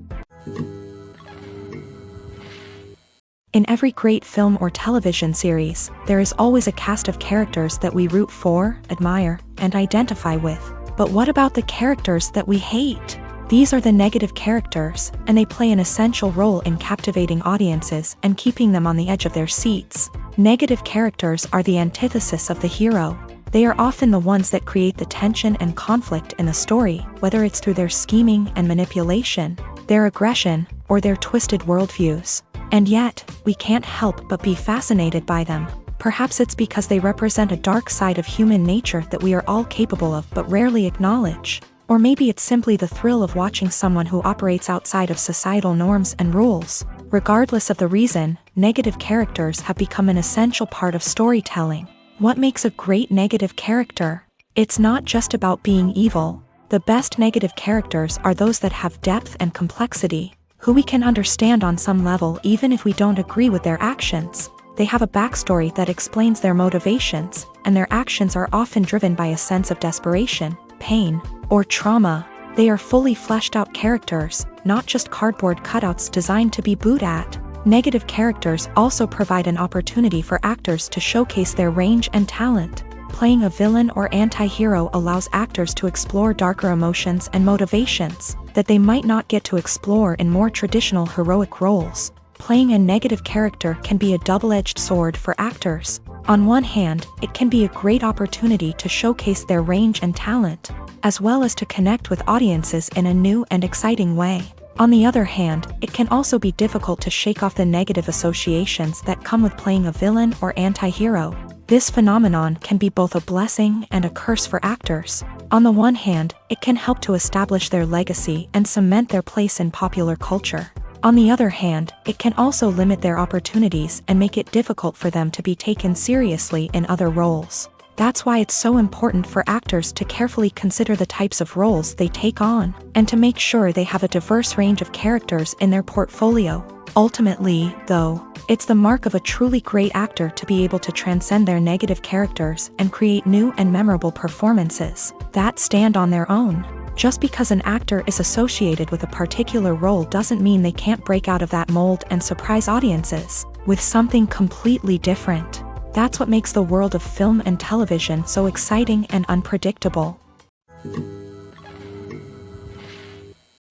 [SPEAKER 1] In every great film or television series, there is always a cast of characters that we root for, admire, and identify with. But what about the characters that we hate? These are the negative characters, and they play an essential role in captivating audiences and keeping them on the edge of their seats. Negative characters are the antithesis of the hero. They are often the ones that create the tension and conflict in the story, whether it's through their scheming and manipulation, their aggression, or their twisted worldviews. And yet, we can't help but be fascinated by them. Perhaps it's because they represent a dark side of human nature that we are all capable of but rarely acknowledge. Or maybe it's simply the thrill of watching someone who operates outside of societal norms and rules. Regardless of the reason, negative characters have become an essential part of storytelling. What makes a great negative character? It's not just about being evil. The best negative characters are those that have depth and complexity, who we can understand on some level even if we don't agree with their actions. They have a backstory that explains their motivations, and their actions are often driven by a sense of desperation, pain, or trauma. They are fully fleshed out characters, not just cardboard cutouts designed to be booed at. Negative characters also provide an opportunity for actors to showcase their range and talent. Playing a villain or anti-hero allows actors to explore darker emotions and motivations that they might not get to explore in more traditional heroic roles. Playing a negative character can be a double-edged sword for actors. On one hand, it can be a great opportunity to showcase their range and talent, as well as to connect with audiences in a new and exciting way. On the other hand, it can also be difficult to shake off the negative associations that come with playing a villain or anti-hero. This phenomenon can be both a blessing and a curse for actors. On the one hand, it can help to establish their legacy and cement their place in popular culture. On the other hand, it can also limit their opportunities and make it difficult for them to be taken seriously in other roles. That's why it's so important for actors to carefully consider the types of roles they take on, and to make sure they have a diverse range of characters in their portfolio. Ultimately, though, it's the mark of a truly great actor to be able to transcend their negative characters and create new and memorable performances that stand on their own. Just because an actor is associated with a particular role doesn't mean they can't break out of that mold and surprise audiences with something completely different. That's what makes the world of film and television so exciting and unpredictable.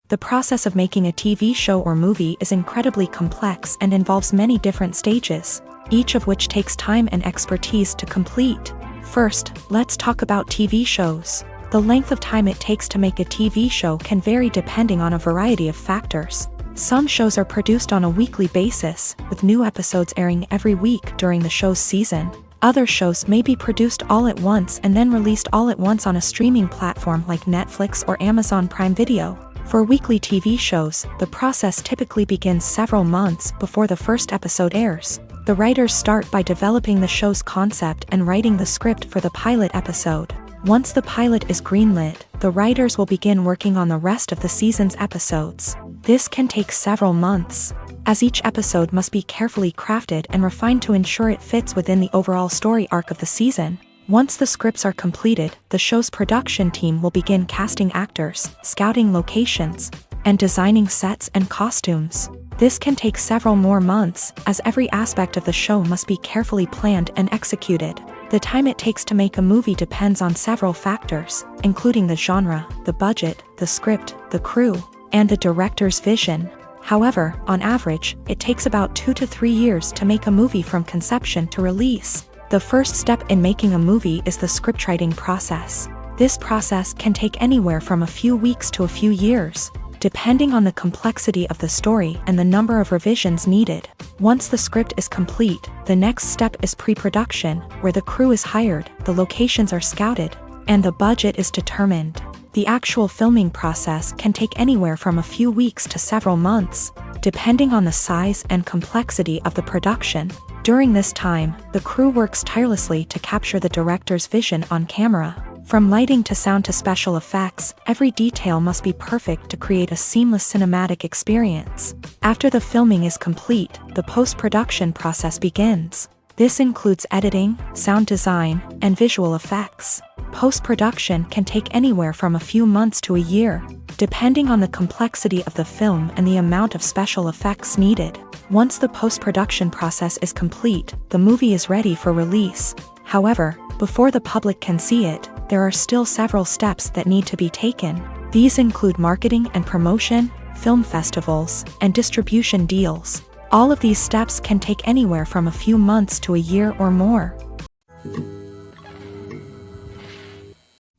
[SPEAKER 1] The process of making a TV show or movie is incredibly complex and involves many different stages, each of which takes time and expertise to complete. First, let's talk about TV shows. The length of time it takes to make a TV show can vary depending on a variety of factors. Some shows are produced on a weekly basis, with new episodes airing every week during the show's season. Other shows may be produced all at once and then released all at once on a streaming platform like Netflix or Amazon Prime Video. For weekly TV shows, the process typically begins several months before the first episode airs. The writers start by developing the show's concept and writing the script for the pilot episode. Once the pilot is greenlit, the writers will begin working on the rest of the season's episodes. This can take several months, as each episode must be carefully crafted and refined to ensure it fits within the overall story arc of the season. Once the scripts are completed, the show's production team will begin casting actors, scouting locations, and designing sets and costumes. This can take several more months, as every aspect of the show must be carefully planned and executed. The time it takes to make a movie depends on several factors, including the genre, the budget, the script, the crew, and the director's vision. However, on average, it takes about 2 to 3 years to make a movie from conception to release. The first step in making a movie is the scriptwriting process. This process can take anywhere from a few weeks to a few years, depending on the complexity of the story and the number of revisions needed. Once the script is complete, the next step is pre-production, where the crew is hired, the locations are scouted, and the budget is determined. The actual filming process can take anywhere from a few weeks to several months, depending on the size and complexity of the production. During this time, the crew works tirelessly to capture the director's vision on camera. From lighting to sound to special effects, every detail must be perfect to create a seamless cinematic experience. After the filming is complete, the post-production process begins. This includes editing, sound design, and visual effects. Post-production can take anywhere from a few months to a year, depending on the complexity of the film and the amount of special effects needed. Once the post-production process is complete, the movie is ready for release. However, before the public can see it, there are still several steps that need to be taken. These include marketing and promotion, film festivals, and distribution deals. All of these steps can take anywhere from a few months to a year or more.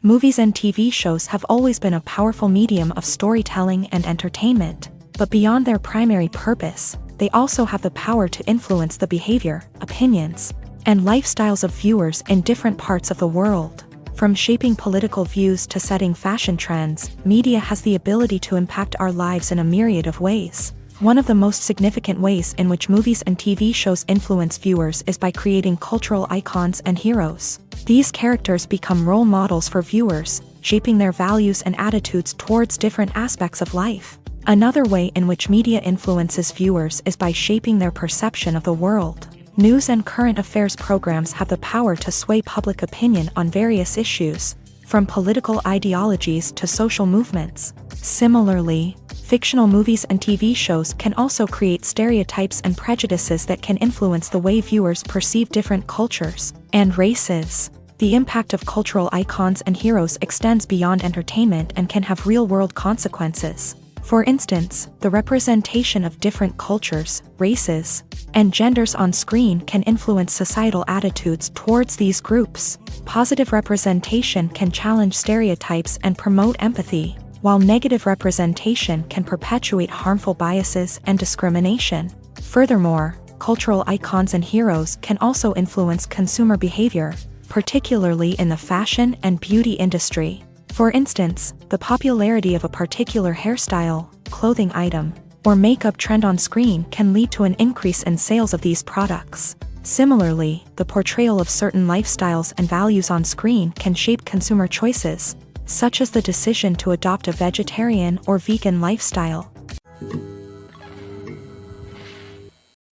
[SPEAKER 1] Movies and TV shows have always been a powerful medium of storytelling and entertainment, but beyond their primary purpose, they also have the power to influence the behavior, opinions, and lifestyles of viewers in different parts of the world. From shaping political views to setting fashion trends, media has the ability to impact our lives in a myriad of ways. One of the most significant ways in which movies and TV shows influence viewers is by creating cultural icons and heroes. These characters become role models for viewers, shaping their values and attitudes towards different aspects of life. Another way in which media influences viewers is by shaping their perception of the world. News and current affairs programs have the power to sway public opinion on various issues, from political ideologies to social movements. Similarly, fictional movies and TV shows can also create stereotypes and prejudices that can influence the way viewers perceive different cultures and races. The impact of cultural icons and heroes extends beyond entertainment and can have real-world consequences. For instance, the representation of different cultures, races, and genders on screen can influence societal attitudes towards these groups. Positive representation can challenge stereotypes and promote empathy, while negative representation can perpetuate harmful biases and discrimination. Furthermore, cultural icons and heroes can also influence consumer behavior, particularly in the fashion and beauty industry. For instance, the popularity of a particular hairstyle, clothing item, or makeup trend on screen can lead to an increase in sales of these products. Similarly, the portrayal of certain lifestyles and values on screen can shape consumer choices, such as the decision to adopt a vegetarian or vegan lifestyle.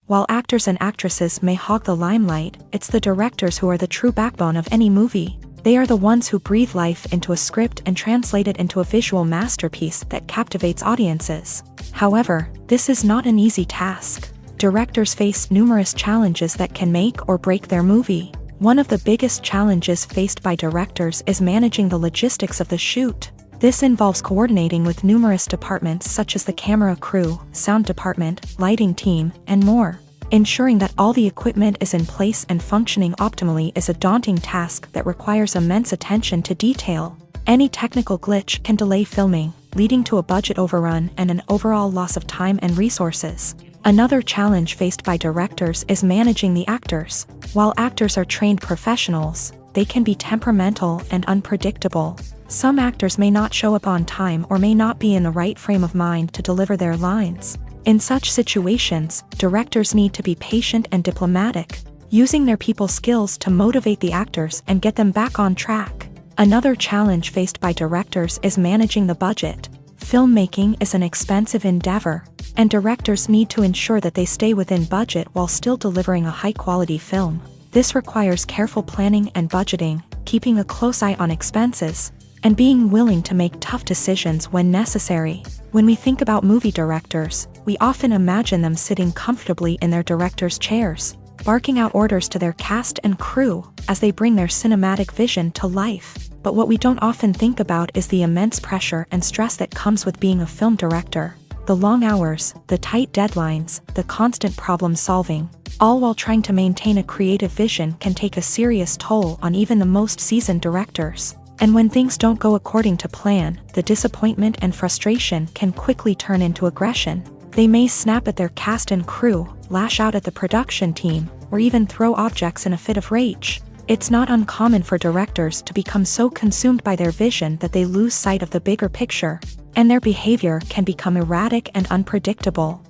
[SPEAKER 1] While actors and actresses may hog the limelight, it's the directors who are the true backbone of any movie. They are the ones who breathe life into a script and translate it into a visual masterpiece that captivates audiences. However, this is not an easy task. Directors face numerous challenges that can make or break their movie. One of the biggest challenges faced by directors is managing the logistics of the shoot. This involves coordinating with numerous departments such as the camera crew, sound department, lighting team, and more. Ensuring that all the equipment is in place and functioning optimally is a daunting task that requires immense attention to detail. Any technical glitch can delay filming, leading to a budget overrun and an overall loss of time and resources. Another challenge faced by directors is managing the actors. While actors are trained professionals, they can be temperamental and unpredictable. Some actors may not show up on time or may not be in the right frame of mind to deliver their lines. In such situations, directors need to be patient and diplomatic, using their people skills to motivate the actors and get them back on track. Another challenge faced by directors is managing the budget. Filmmaking is an expensive endeavor, and directors need to ensure that they stay within budget while still delivering a high-quality film. This requires careful planning and budgeting, keeping a close eye on expenses, and being willing to make tough decisions when necessary. When we think about movie directors, we often imagine them sitting comfortably in their director's chairs, barking out orders to their cast and crew as they bring their cinematic vision to life. But what we don't often think about is the immense pressure and stress that comes with being a film director. The long hours, the tight deadlines, the constant problem solving, all while trying to maintain a creative vision can take a serious toll on even the most seasoned directors. And when things don't go according to plan, the disappointment and frustration can quickly turn into aggression. They may snap at their cast and crew, lash out at the production team, or even throw objects in a fit of rage. It's not uncommon for directors to become so consumed by their vision that they lose sight of the bigger picture, and their behavior can become erratic and unpredictable.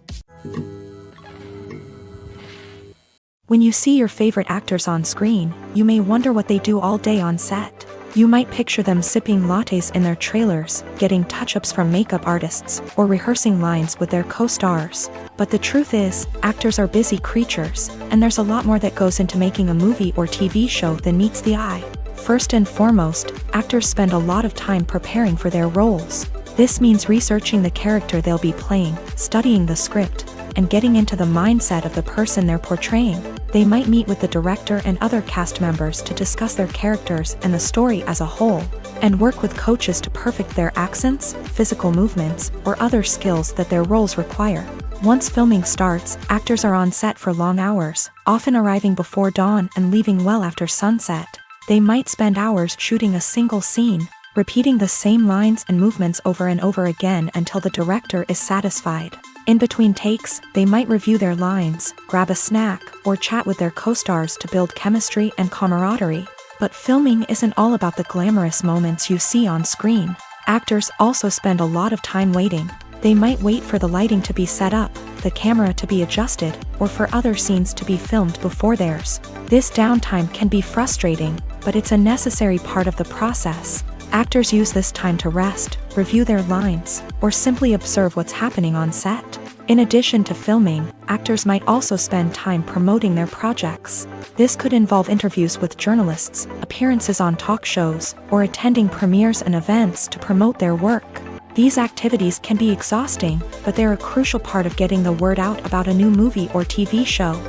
[SPEAKER 1] When you see your favorite actors on screen, you may wonder what they do all day on set. You might picture them sipping lattes in their trailers, getting touch-ups from makeup artists, or rehearsing lines with their co-stars. But the truth is, actors are busy creatures, and there's a lot more that goes into making a movie or TV show than meets the eye. First and foremost, actors spend a lot of time preparing for their roles. This means researching the character they'll be playing, studying the script, and getting into the mindset of the person they're portraying. They might meet with the director and other cast members to discuss their characters and the story as a whole, and work with coaches to perfect their accents, physical movements, or other skills that their roles require. Once filming starts, actors are on set for long hours, often arriving before dawn and leaving well after sunset. They might spend hours shooting a single scene, repeating the same lines and movements over and over again until the director is satisfied. In between takes, they might review their lines, grab a snack, or chat with their co-stars to build chemistry and camaraderie. But filming isn't all about the glamorous moments you see on screen. Actors also spend a lot of time waiting. They might wait for the lighting to be set up, the camera to be adjusted, or for other scenes to be filmed before theirs. This downtime can be frustrating, but it's a necessary part of the process. Actors use this time to rest, review their lines, or simply observe what's happening on set. In addition to filming, actors might also spend time promoting their projects. This could involve interviews with journalists, appearances on talk shows, or attending premieres and events to promote their work. These activities can be exhausting, but they're a crucial part of getting the word out about a new movie or TV show.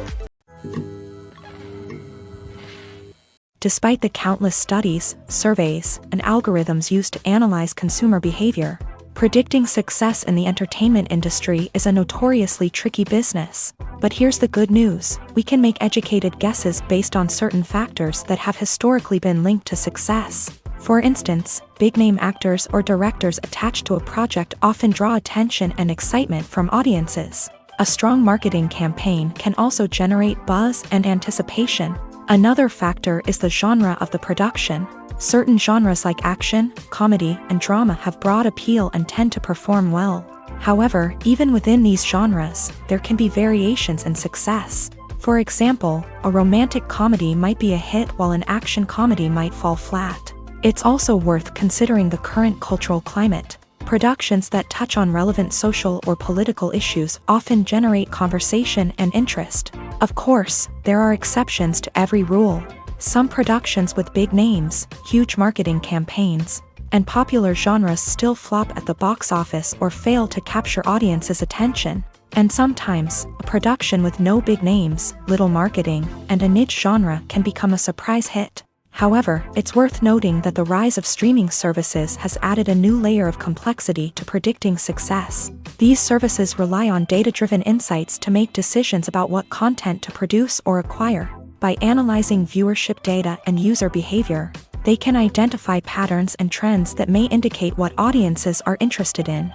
[SPEAKER 1] Despite the countless studies, surveys, and algorithms used to analyze consumer behavior, predicting success in the entertainment industry is a notoriously tricky business. But here's the good news: we can make educated guesses based on certain factors that have historically been linked to success. For instance, big-name actors or directors attached to a project often draw attention and excitement from audiences. A strong marketing campaign can also generate buzz and anticipation. Another factor is the genre of the production. Certain genres like action, comedy, and drama have broad appeal and tend to perform well. However, even within these genres, there can be variations in success. For example, a romantic comedy might be a hit while an action comedy might fall flat. It's also worth considering the current cultural climate. Productions that touch on relevant social or political issues often generate conversation and interest. Of course, there are exceptions to every rule. Some productions with big names, huge marketing campaigns, and popular genres still flop at the box office or fail to capture audiences' attention. And sometimes, a production with no big names, little marketing, and a niche genre can become a surprise hit. However, it's worth noting that the rise of streaming services has added a new layer of complexity to predicting success. These services rely on data-driven insights to make decisions about what content to produce or acquire. By analyzing viewership data and user behavior, They can identify patterns and trends that may indicate what audiences are interested in.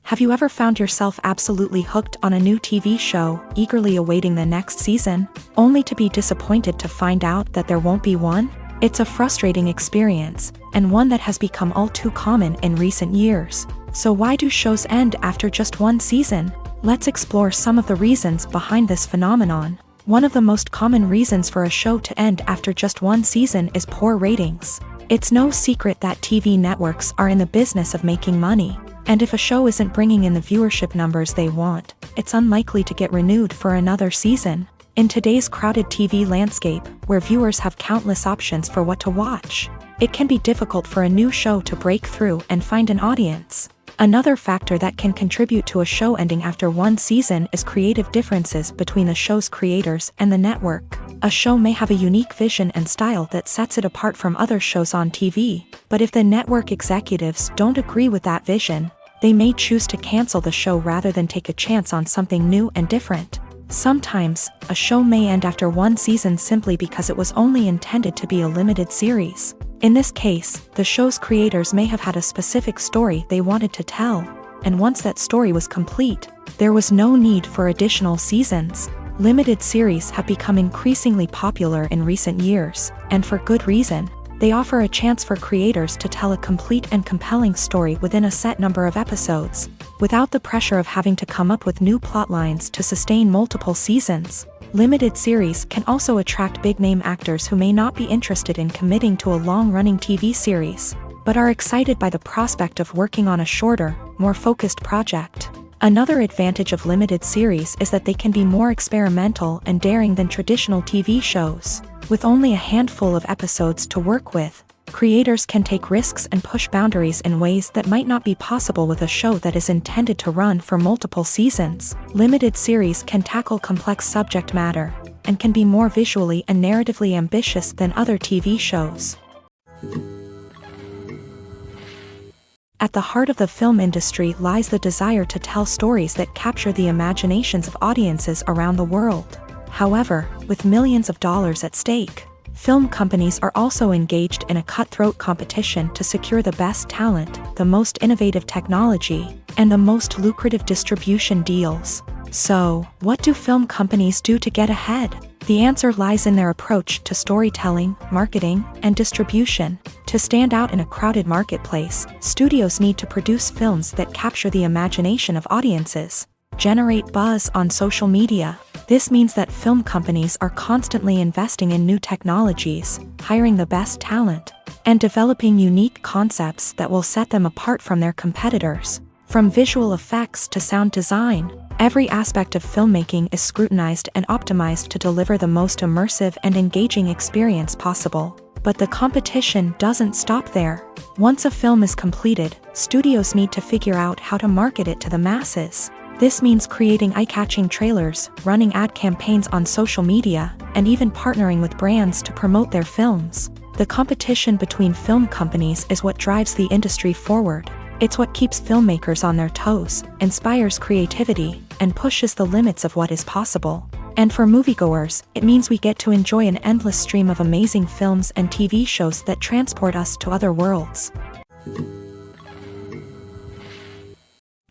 [SPEAKER 1] Have you ever found yourself absolutely hooked on a new TV show, eagerly awaiting the next season, only to be disappointed to find out that there won't be one? It's a frustrating experience, and one that has become all too common in recent years. So why do shows end after just one season? Let's explore some of the reasons behind this phenomenon. One of the most common reasons for a show to end after just one season is poor ratings. It's no secret that TV networks are in the business of making money. And if a show isn't bringing in the viewership numbers they want, it's unlikely to get renewed for another season. In today's crowded TV landscape, where viewers have countless options for what to watch, it can be difficult for a new show to break through and find an audience. Another factor that can contribute to a show ending after one season is creative differences between the show's creators and the network. A show may have a unique vision and style that sets it apart from other shows on TV, but if the network executives don't agree with that vision, they may choose to cancel the show rather than take a chance on something new and different. Sometimes, a show may end after one season simply because it was only intended to be a limited series. In this case, the show's creators may have had a specific story they wanted to tell, and once that story was complete, there was no need for additional seasons. Limited series have become increasingly popular in recent years, and for good reason. They offer a chance for creators to tell a complete and compelling story within a set number of episodes, without the pressure of having to come up with new plotlines to sustain multiple seasons. Limited series can also attract big-name actors who may not be interested in committing to a long-running TV series, but are excited by the prospect of working on a shorter, more focused project. Another advantage of limited series is that they can be more experimental and daring than traditional TV shows. With only a handful of episodes to work with, creators can take risks and push boundaries in ways that might not be possible with a show that is intended to run for multiple seasons. Limited series can tackle complex subject matter, and can be more visually and narratively ambitious than other TV shows. At the heart of the film industry lies the desire to tell stories that capture the imaginations of audiences around the world. However, with millions of dollars at stake, film companies are also engaged in a cutthroat competition to secure the best talent, the most innovative technology, and the most lucrative distribution deals. So, what do film companies do to get ahead? The answer lies in their approach to storytelling, marketing, and distribution. To stand out in a crowded marketplace, studios need to produce films that capture the imagination of audiences, generate buzz on social media. This means that film companies are constantly investing in new technologies, hiring the best talent, and developing unique concepts that will set them apart from their competitors. From visual effects to sound design, every aspect of filmmaking is scrutinized and optimized to deliver the most immersive and engaging experience possible. But the competition doesn't stop there. Once a film is completed, studios need to figure out how to market it to the masses. This means creating eye-catching trailers, running ad campaigns on social media, and even partnering with brands to promote their films. The competition between film companies is what drives the industry forward. It's what keeps filmmakers on their toes, inspires creativity, and pushes the limits of what is possible. And for moviegoers, it means we get to enjoy an endless stream of amazing films and TV shows that transport us to other worlds.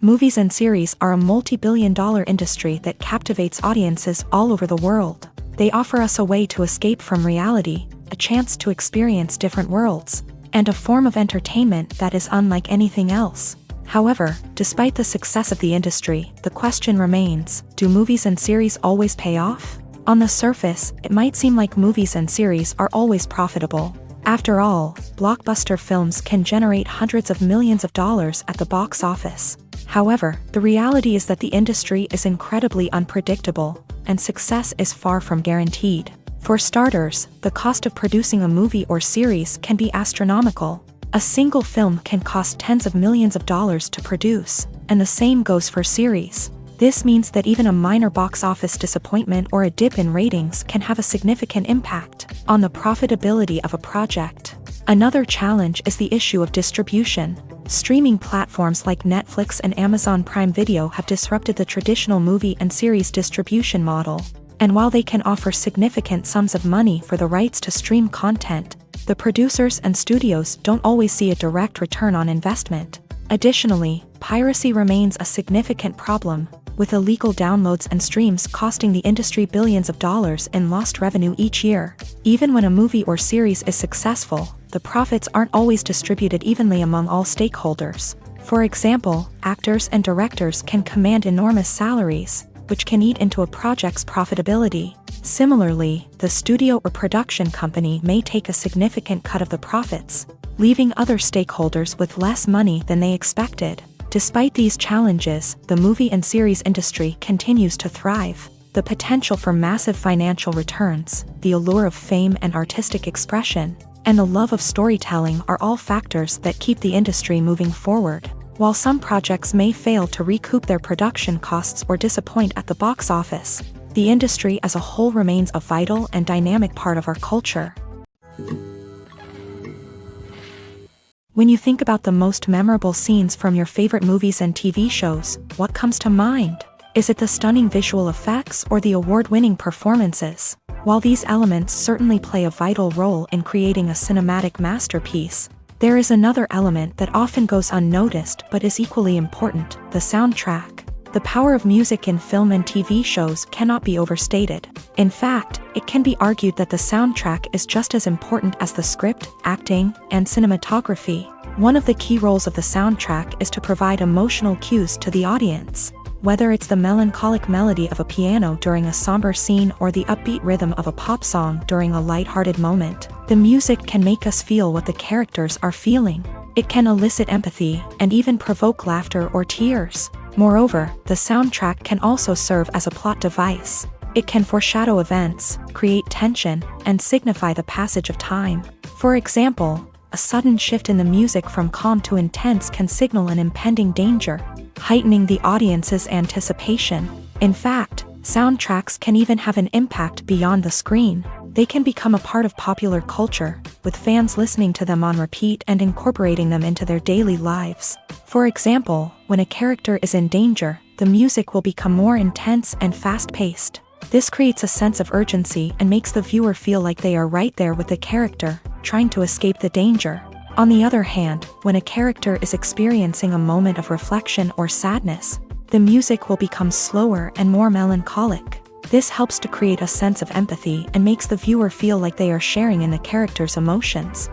[SPEAKER 1] Movies and series are a multi-billion-dollar industry that captivates audiences all over the world. They offer us a way to escape from reality, a chance to experience different worlds, and a form of entertainment that is unlike anything else. However, despite the success of the industry, the question remains, do movies and series always pay off? On the surface, it might seem like movies and series are always profitable. After all, blockbuster films can generate hundreds of millions of dollars at the box office. However, the reality is that the industry is incredibly unpredictable, and success is far from guaranteed. For starters, the cost of producing a movie or series can be astronomical. A single film can cost tens of millions of dollars to produce, and the same goes for series. This means that even a minor box office disappointment or a dip in ratings can have a significant impact on the profitability of a project. Another challenge is the issue of distribution. Streaming platforms like Netflix and Amazon Prime Video have disrupted the traditional movie and series distribution model. And while they can offer significant sums of money for the rights to stream content, the producers and studios don't always see a direct return on investment. Additionally, piracy remains a significant problem, with illegal downloads and streams costing the industry billions of dollars in lost revenue each year. Even when a movie or series is successful, the profits aren't always distributed evenly among all stakeholders. For example, actors and directors can command enormous salaries, which can eat into a project's profitability. Similarly, the studio or production company may take a significant cut of the profits, leaving other stakeholders with less money than they expected. Despite these challenges, the movie and series industry continues to thrive. The potential for massive financial returns, the allure of fame and artistic expression, and the love of storytelling are all factors that keep the industry moving forward. While some projects may fail to recoup their production costs or disappoint at the box office, the industry as a whole remains a vital and dynamic part of our culture. When you think about the most memorable scenes from your favorite movies and TV shows, what comes to mind? Is it the stunning visual effects or the award-winning performances? While these elements certainly play a vital role in creating a cinematic masterpiece, there is another element that often goes unnoticed but is equally important: the soundtrack. The power of music in film and TV shows cannot be overstated. In fact, it can be argued that the soundtrack is just as important as the script, acting, and cinematography. One of the key roles of the soundtrack is to provide emotional cues to the audience. Whether it's the melancholic melody of a piano during a somber scene or the upbeat rhythm of a pop song during a lighthearted moment, the music can make us feel what the characters are feeling. It can elicit empathy and even provoke laughter or tears. Moreover, the soundtrack can also serve as a plot device. It can foreshadow events, create tension, and signify the passage of time. For example, a sudden shift in the music from calm to intense can signal an impending danger, heightening the audience's anticipation. In fact, soundtracks can even have an impact beyond the screen. They can become a part of popular culture, with fans listening to them on repeat and incorporating them into their daily lives. For example, when a character is in danger, the music will become more intense and fast-paced. This creates a sense of urgency and makes the viewer feel like they are right there with the character, trying to escape the danger. On the other hand, when a character is experiencing a moment of reflection or sadness, the music will become slower and more melancholic. This helps to create a sense of empathy and makes the viewer feel like they are sharing in the character's emotions.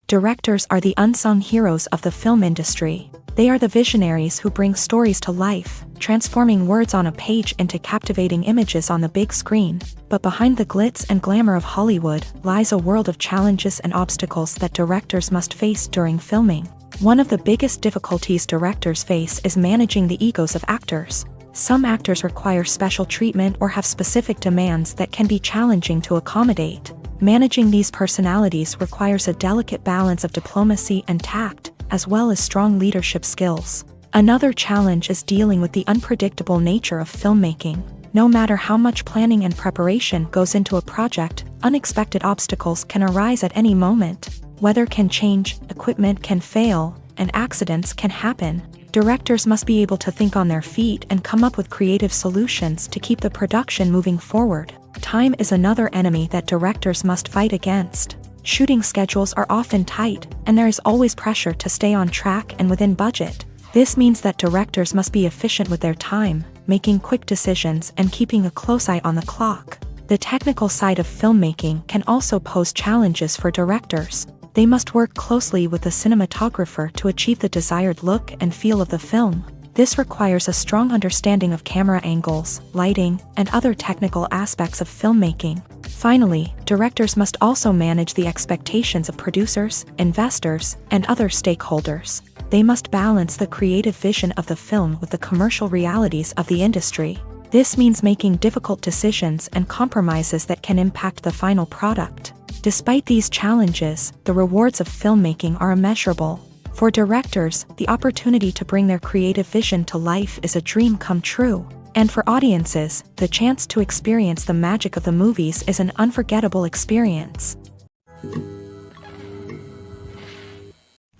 [SPEAKER 1] Directors are the unsung heroes of the film industry. They are the visionaries who bring stories to life, transforming words on a page into captivating images on the big screen. But behind the glitz and glamour of Hollywood lies a world of challenges and obstacles that directors must face during filming. One of the biggest difficulties directors face is managing the egos of actors. Some actors require special treatment or have specific demands that can be challenging to accommodate. Managing these personalities requires a delicate balance of diplomacy and tact, as well as strong leadership skills. Another challenge is dealing with the unpredictable nature of filmmaking. No matter how much planning and preparation goes into a project, unexpected obstacles can arise at any moment. Weather can change, equipment can fail, and accidents can happen. Directors must be able to think on their feet and come up with creative solutions to keep the production moving forward. Time is another enemy that directors must fight against. Shooting schedules are often tight, and there is always pressure to stay on track and within budget. This means that directors must be efficient with their time, making quick decisions and keeping a close eye on the clock. The technical side of filmmaking can also pose challenges for directors. They must work closely with the cinematographer to achieve the desired look and feel of the film. This requires a strong understanding of camera angles, lighting, and other technical aspects of filmmaking. Finally, directors must also manage the expectations of producers, investors, and other stakeholders. They must balance the creative vision of the film with the commercial realities of the industry. This means making difficult decisions and compromises that can impact the final product. Despite these challenges, the rewards of filmmaking are immeasurable. For directors, the opportunity to bring their creative vision to life is a dream come true. And for audiences, the chance to experience the magic of the movies is an unforgettable experience.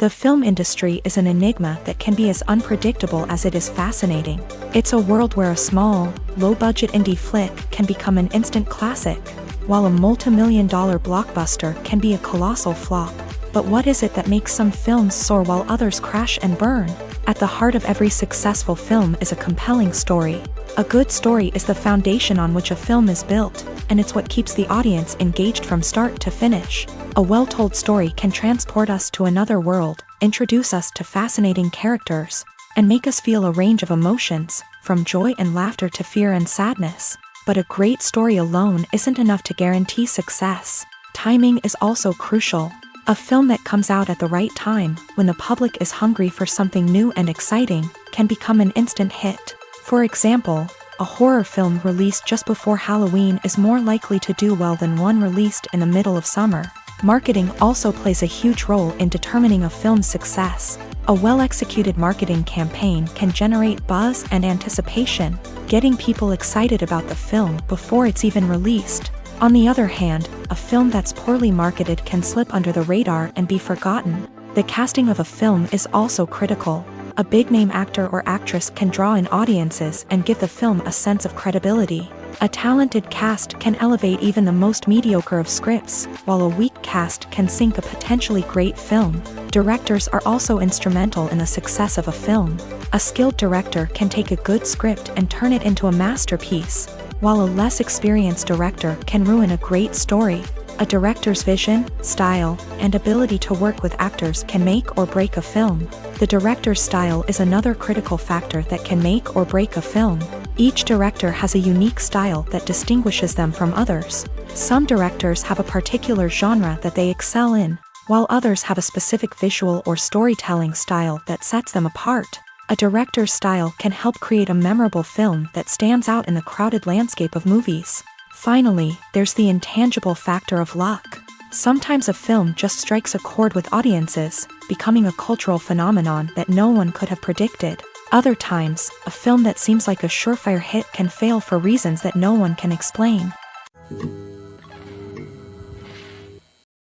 [SPEAKER 1] The film industry is an enigma that can be as unpredictable as it is fascinating. It's a world where a small, low-budget indie flick can become an instant classic, while a multi-million-dollar blockbuster can be a colossal flop. But what is it that makes some films soar while others crash and burn? At the heart of every successful film is a compelling story. A good story is the foundation on which a film is built, and it's what keeps the audience engaged from start to finish. A well-told story can transport us to another world, introduce us to fascinating characters, and make us feel a range of emotions, from joy and laughter to fear and sadness. But a great story alone isn't enough to guarantee success. Timing is also crucial. A film that comes out at the right time, when the public is hungry for something new and exciting, can become an instant hit. For example, a horror film released just before Halloween is more likely to do well than one released in the middle of summer. Marketing also plays a huge role in determining a film's success. A well-executed marketing campaign can generate buzz and anticipation, getting people excited about the film before it's even released. On the other hand, a film that's poorly marketed can slip under the radar and be forgotten. The casting of a film is also critical. A big-name actor or actress can draw in audiences and give the film a sense of credibility. A talented cast can elevate even the most mediocre of scripts, while a weak cast can sink a potentially great film. Directors are also instrumental in the success of a film. A skilled director can take a good script and turn it into a masterpiece, while a less experienced director can ruin a great story. A director's vision, style, and ability to work with actors can make or break a film. The director's style is another critical factor that can make or break a film. Each director has a unique style that distinguishes them from others. Some directors have a particular genre that they excel in, while others have a specific visual or storytelling style that sets them apart. A director's style can help create a memorable film that stands out in the crowded landscape of movies. Finally, there's the intangible factor of luck. Sometimes a film just strikes a chord with audiences, becoming a cultural phenomenon that no one could have predicted. Other times, a film that seems like a surefire hit can fail for reasons that no one can explain.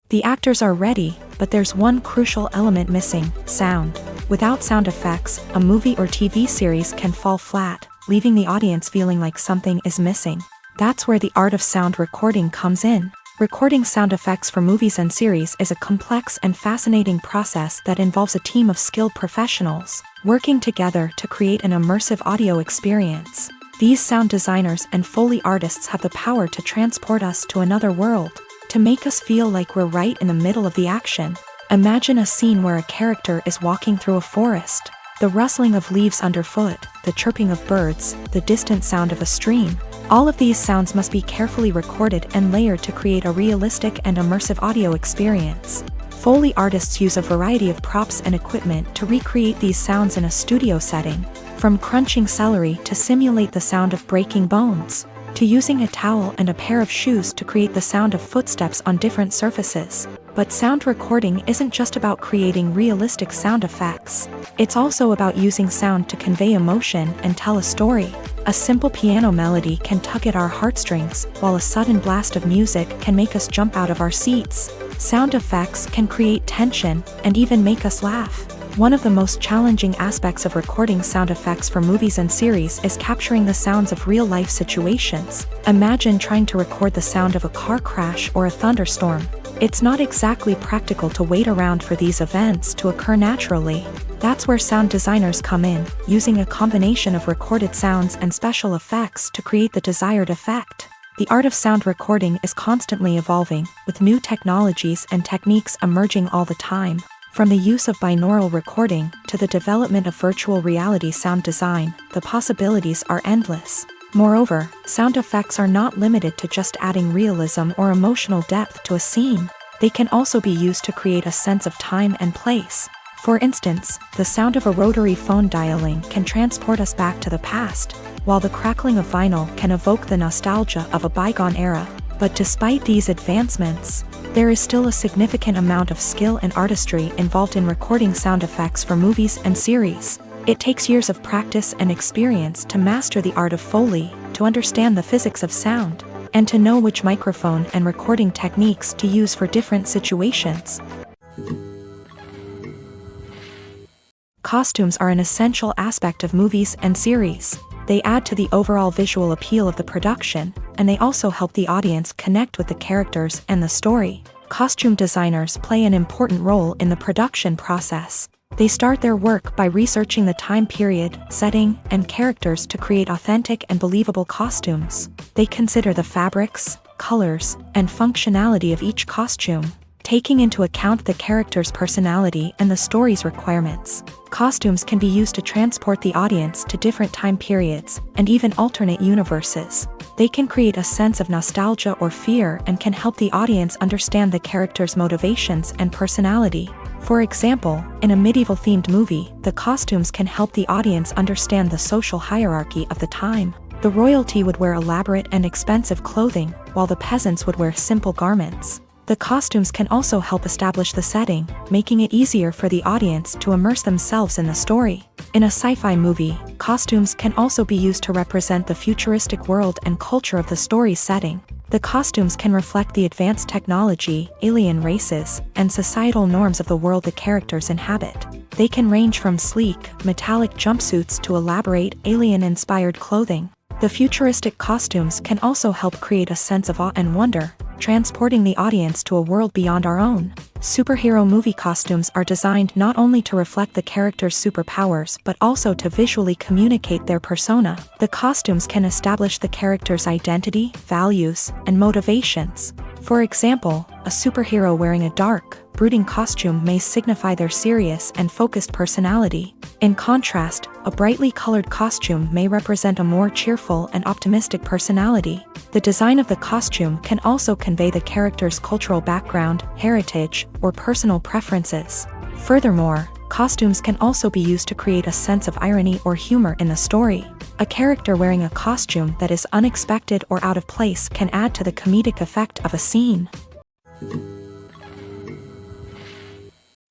[SPEAKER 1] The actors are ready, but there's one crucial element missing: sound. Without sound effects, a movie or TV series can fall flat, leaving the audience feeling like something is missing. That's where the art of sound recording comes in. Recording sound effects for movies and series is a complex and fascinating process that involves a team of skilled professionals working together to create an immersive audio experience. These sound designers and Foley artists have the power to transport us to another world, to make us feel like we're right in the middle of the action. Imagine a scene where a character is walking through a forest. The rustling of leaves underfoot, the chirping of birds, the distant sound of a stream. All of these sounds must be carefully recorded and layered to create a realistic and immersive audio experience. Foley artists use a variety of props and equipment to recreate these sounds in a studio setting, from crunching celery to simulate the sound of breaking bones, to using a towel and a pair of shoes to create the sound of footsteps on different surfaces. But sound recording isn't just about creating realistic sound effects. It's also about using sound to convey emotion and tell a story. A simple piano melody can tug at our heartstrings, while a sudden blast of music can make us jump out of our seats. Sound effects can create tension and even make us laugh. One of the most challenging aspects of recording sound effects for movies and series is capturing the sounds of real-life situations. Imagine trying to record the sound of a car crash or a thunderstorm. It's not exactly practical to wait around for these events to occur naturally. That's where sound designers come in, using a combination of recorded sounds and special effects to create the desired effect. The art of sound recording is constantly evolving, with new technologies and techniques emerging all the time. From the use of binaural recording to the development of virtual reality sound design, the possibilities are endless. Moreover, sound effects are not limited to just adding realism or emotional depth to a scene. They can also be used to create a sense of time and place. For instance, the sound of a rotary phone dialing can transport us back to the past, while the crackling of vinyl can evoke the nostalgia of a bygone era. But despite these advancements, there is still a significant amount of skill and artistry involved in recording sound effects for movies and series. It takes years of practice and experience to master the art of Foley, to understand the physics of sound, and to know which microphone and recording techniques to use for different situations. Costumes are an essential aspect of movies and series. They add to the overall visual appeal of the production, and they also help the audience connect with the characters and the story. Costume designers play an important role in the production process. They start their work by researching the time period, setting, and characters to create authentic and believable costumes. They consider the fabrics, colors, and functionality of each costume, taking into account the character's personality and the story's requirements. Costumes can be used to transport the audience to different time periods and even alternate universes. They can create a sense of nostalgia or fear and can help the audience understand the character's motivations and personality. For example, in a medieval-themed movie, the costumes can help the audience understand the social hierarchy of the time. The royalty would wear elaborate and expensive clothing, while the peasants would wear simple garments. The costumes can also help establish the setting, making it easier for the audience to immerse themselves in the story. In a sci-fi movie, costumes can also be used to represent the futuristic world and culture of the story's setting. The costumes can reflect the advanced technology, alien races, and societal norms of the world the characters inhabit. They can range from sleek, metallic jumpsuits to elaborate, alien-inspired clothing. The futuristic costumes can also help create a sense of awe and wonder, transporting the audience to a world beyond our own. Superhero movie costumes are designed not only to reflect the character's superpowers but also to visually communicate their persona. The costumes can establish the character's identity, values, and motivations. For example, a superhero wearing a dark, brooding costume may signify their serious and focused personality. In contrast, a brightly colored costume may represent a more cheerful and optimistic personality. The design of the costume can also convey the character's cultural background, heritage, or personal preferences. Furthermore, costumes can also be used to create a sense of irony or humor in the story. A character wearing a costume that is unexpected or out of place can add to the comedic effect of a scene.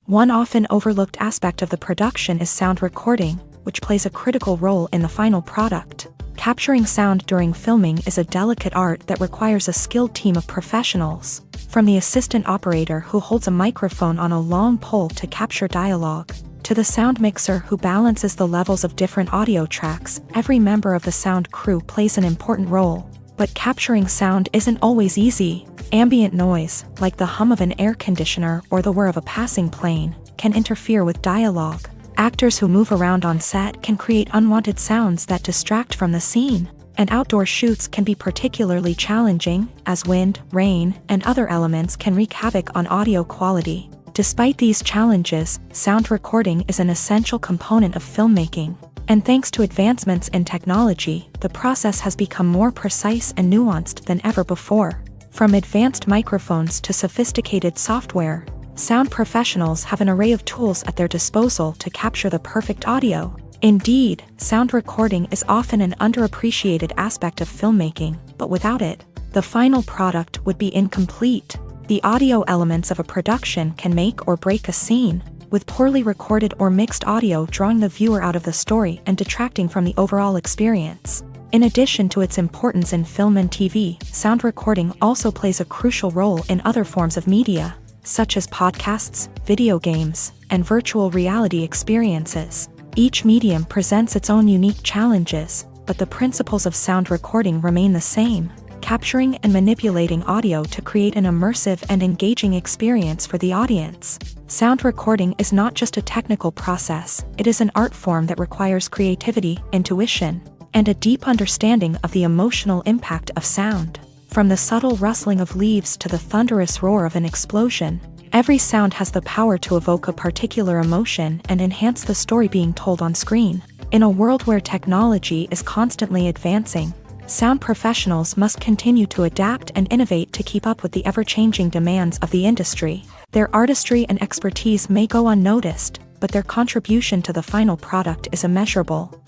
[SPEAKER 1] One often overlooked aspect of the production is sound recording, which plays a critical role in the final product. Capturing sound during filming is a delicate art that requires a skilled team of professionals. From the assistant operator who holds a microphone on a long pole to capture dialogue, to the sound mixer who balances the levels of different audio tracks, every member of the sound crew plays an important role. But capturing sound isn't always easy. Ambient noise, like the hum of an air conditioner or the whir of a passing plane, can interfere with dialogue. Actors who move around on set can create unwanted sounds that distract from the scene. And outdoor shoots can be particularly challenging, as wind, rain, and other elements can wreak havoc on audio quality. Despite these challenges, sound recording is an essential component of filmmaking. And thanks to advancements in technology, the process has become more precise and nuanced than ever before. From advanced microphones to sophisticated software, sound professionals have an array of tools at their disposal to capture the perfect audio. Indeed, sound recording is often an underappreciated aspect of filmmaking, but without it, the final product would be incomplete. The audio elements of a production can make or break a scene, with poorly recorded or mixed audio drawing the viewer out of the story and detracting from the overall experience. In addition to its importance in film and TV, sound recording also plays a crucial role in other forms of media, such as podcasts, video games, and virtual reality experiences. Each medium presents its own unique challenges, but the principles of sound recording remain the same, capturing and manipulating audio to create an immersive and engaging experience for the audience. Sound recording is not just a technical process, it is an art form that requires creativity, intuition, and a deep understanding of the emotional impact of sound. From the subtle rustling of leaves to the thunderous roar of an explosion, every sound has the power to evoke a particular emotion and enhance the story being told on screen. In a world where technology is constantly advancing, sound professionals must continue to adapt and innovate to keep up with the ever-changing demands of the industry. Their artistry and expertise may go unnoticed, but their contribution to the final product is immeasurable.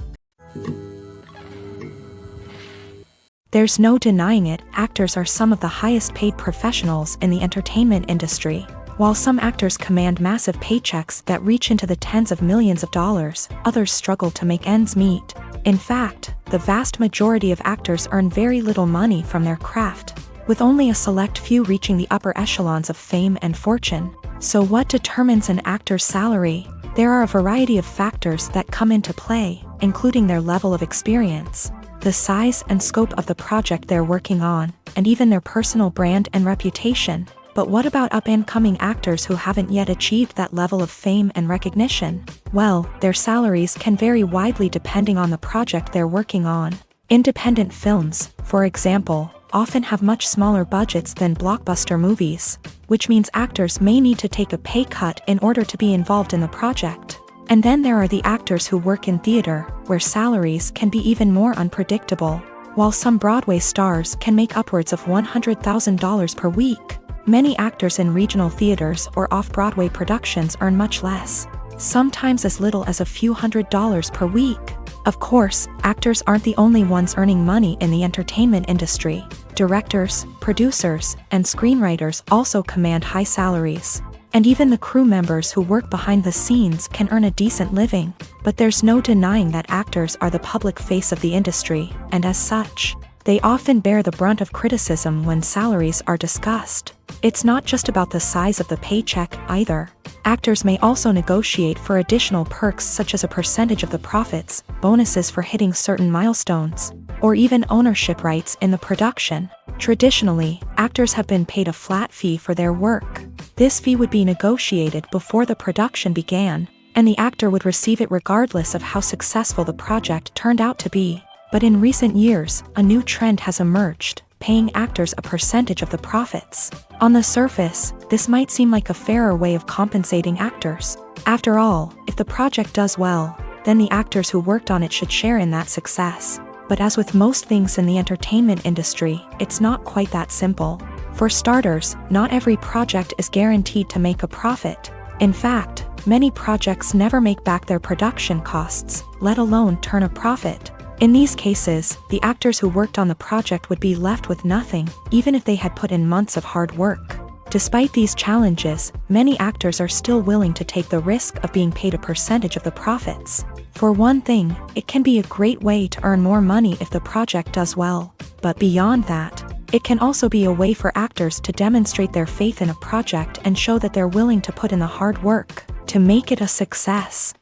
[SPEAKER 1] There's no denying it, actors are some of the highest paid professionals in the entertainment industry. While some actors command massive paychecks that reach into the tens of millions of dollars, others struggle to make ends meet. In fact, the vast majority of actors earn very little money from their craft, with only a select few reaching the upper echelons of fame and fortune. So what determines an actor's salary? There are a variety of factors that come into play, including their level of experience, the size and scope of the project they're working on, and even their personal brand and reputation. But what about up-and-coming actors who haven't yet achieved that level of fame and recognition? Well, their salaries can vary widely depending on the project they're working on. Independent films, for example, often have much smaller budgets than blockbuster movies, which means actors may need to take a pay cut in order to be involved in the project. And then there are the actors who work in theater, where salaries can be even more unpredictable. While some Broadway stars can make upwards of $100,000 per week, many actors in regional theaters or off-Broadway productions earn much less, sometimes as little as a few $100s per week. Of course, actors aren't the only ones earning money in the entertainment industry. Directors, producers, and screenwriters also command high salaries. And even the crew members who work behind the scenes can earn a decent living. But there's no denying that actors are the public face of the industry, and as such, they often bear the brunt of criticism when salaries are discussed. It's not just about the size of the paycheck, either. Actors may also negotiate for additional perks such as a percentage of the profits, bonuses for hitting certain milestones, or even ownership rights in the production. Traditionally, actors have been paid a flat fee for their work. This fee would be negotiated before the production began, and the actor would receive it regardless of how successful the project turned out to be. But in recent years, a new trend has emerged, paying actors a percentage of the profits. On the surface, this might seem like a fairer way of compensating actors. After all, if the project does well, then the actors who worked on it should share in that success. But as with most things in the entertainment industry, it's not quite that simple. For starters, not every project is guaranteed to make a profit. In fact, many projects never make back their production costs, let alone turn a profit. In these cases, the actors who worked on the project would be left with nothing, even if they had put in months of hard work. Despite these challenges, many actors are still willing to take the risk of being paid a percentage of the profits. For one thing, it can be a great way to earn more money if the project does well. But beyond that, it can also be a way for actors to demonstrate their faith in a project and show that they're willing to put in the hard work to make it a success.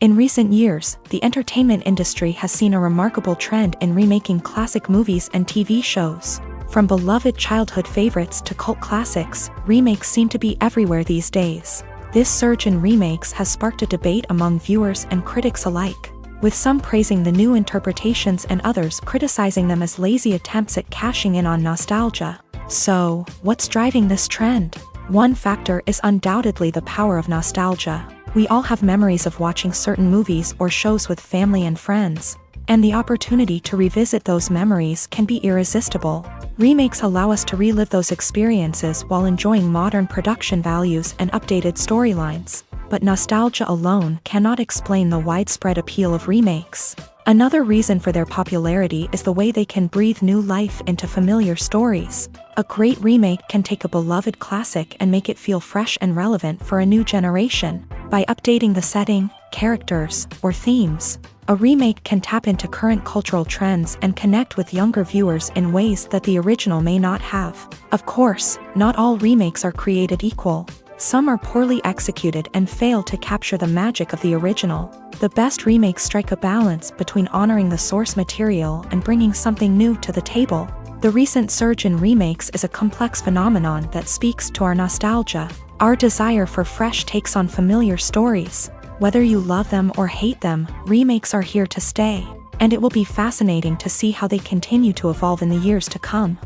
[SPEAKER 1] In recent years, the entertainment industry has seen a remarkable trend in remaking classic movies and TV shows. From beloved childhood favorites to cult classics, remakes seem to be everywhere these days. This surge in remakes has sparked a debate among viewers and critics alike, with some praising the new interpretations and others criticizing them as lazy attempts at cashing in on nostalgia. So, what's driving this trend? One factor is undoubtedly the power of nostalgia. We all have memories of watching certain movies or shows with family and friends, and the opportunity to revisit those memories can be irresistible. Remakes allow us to relive those experiences while enjoying modern production values and updated storylines. But nostalgia alone cannot explain the widespread appeal of remakes. Another reason for their popularity is the way they can breathe new life into familiar stories. A great remake can take a beloved classic and make it feel fresh and relevant for a new generation. By updating the setting, characters, or themes, a remake can tap into current cultural trends and connect with younger viewers in ways that the original may not have. Of course, not all remakes are created equal. Some are poorly executed and fail to capture the magic of the original. The best remakes strike a balance between honoring the source material and bringing something new to the table. The recent surge in remakes is a complex phenomenon that speaks to our nostalgia, our desire for fresh takes on familiar stories. Whether you love them or hate them, remakes are here to stay, and it will be fascinating to see how they continue to evolve in the years to come.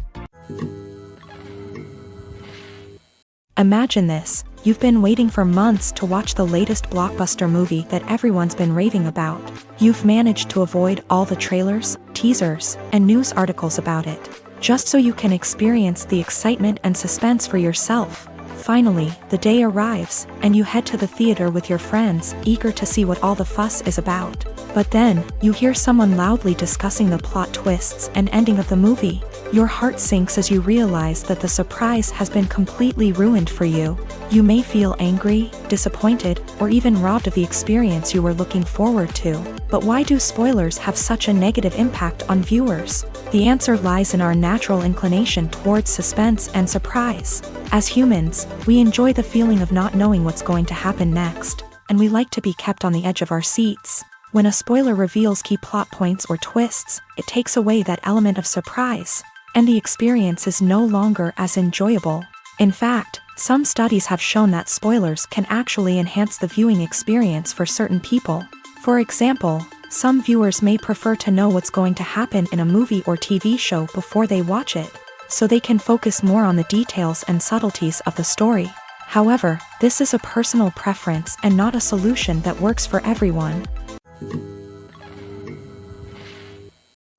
[SPEAKER 1] Imagine this, you've been waiting for months to watch the latest blockbuster movie that everyone's been raving about. You've managed to avoid all the trailers, teasers, and news articles about it, just so you can experience the excitement and suspense for yourself. Finally, the day arrives, and you head to the theater with your friends, eager to see what all the fuss is about. But then, you hear someone loudly discussing the plot twists and ending of the movie. Your heart sinks as you realize that the surprise has been completely ruined for you. You may feel angry, disappointed, or even robbed of the experience you were looking forward to. But why do spoilers have such a negative impact on viewers? The answer lies in our natural inclination towards suspense and surprise. As humans, we enjoy the feeling of not knowing what's going to happen next, and we like to be kept on the edge of our seats. When a spoiler reveals key plot points or twists, it takes away that element of surprise, and the experience is no longer as enjoyable. In fact, some studies have shown that spoilers can actually enhance the viewing experience for certain people. For example, some viewers may prefer to know what's going to happen in a movie or TV show before they watch it, so they can focus more on the details and subtleties of the story. However, this is a personal preference and not a solution that works for everyone.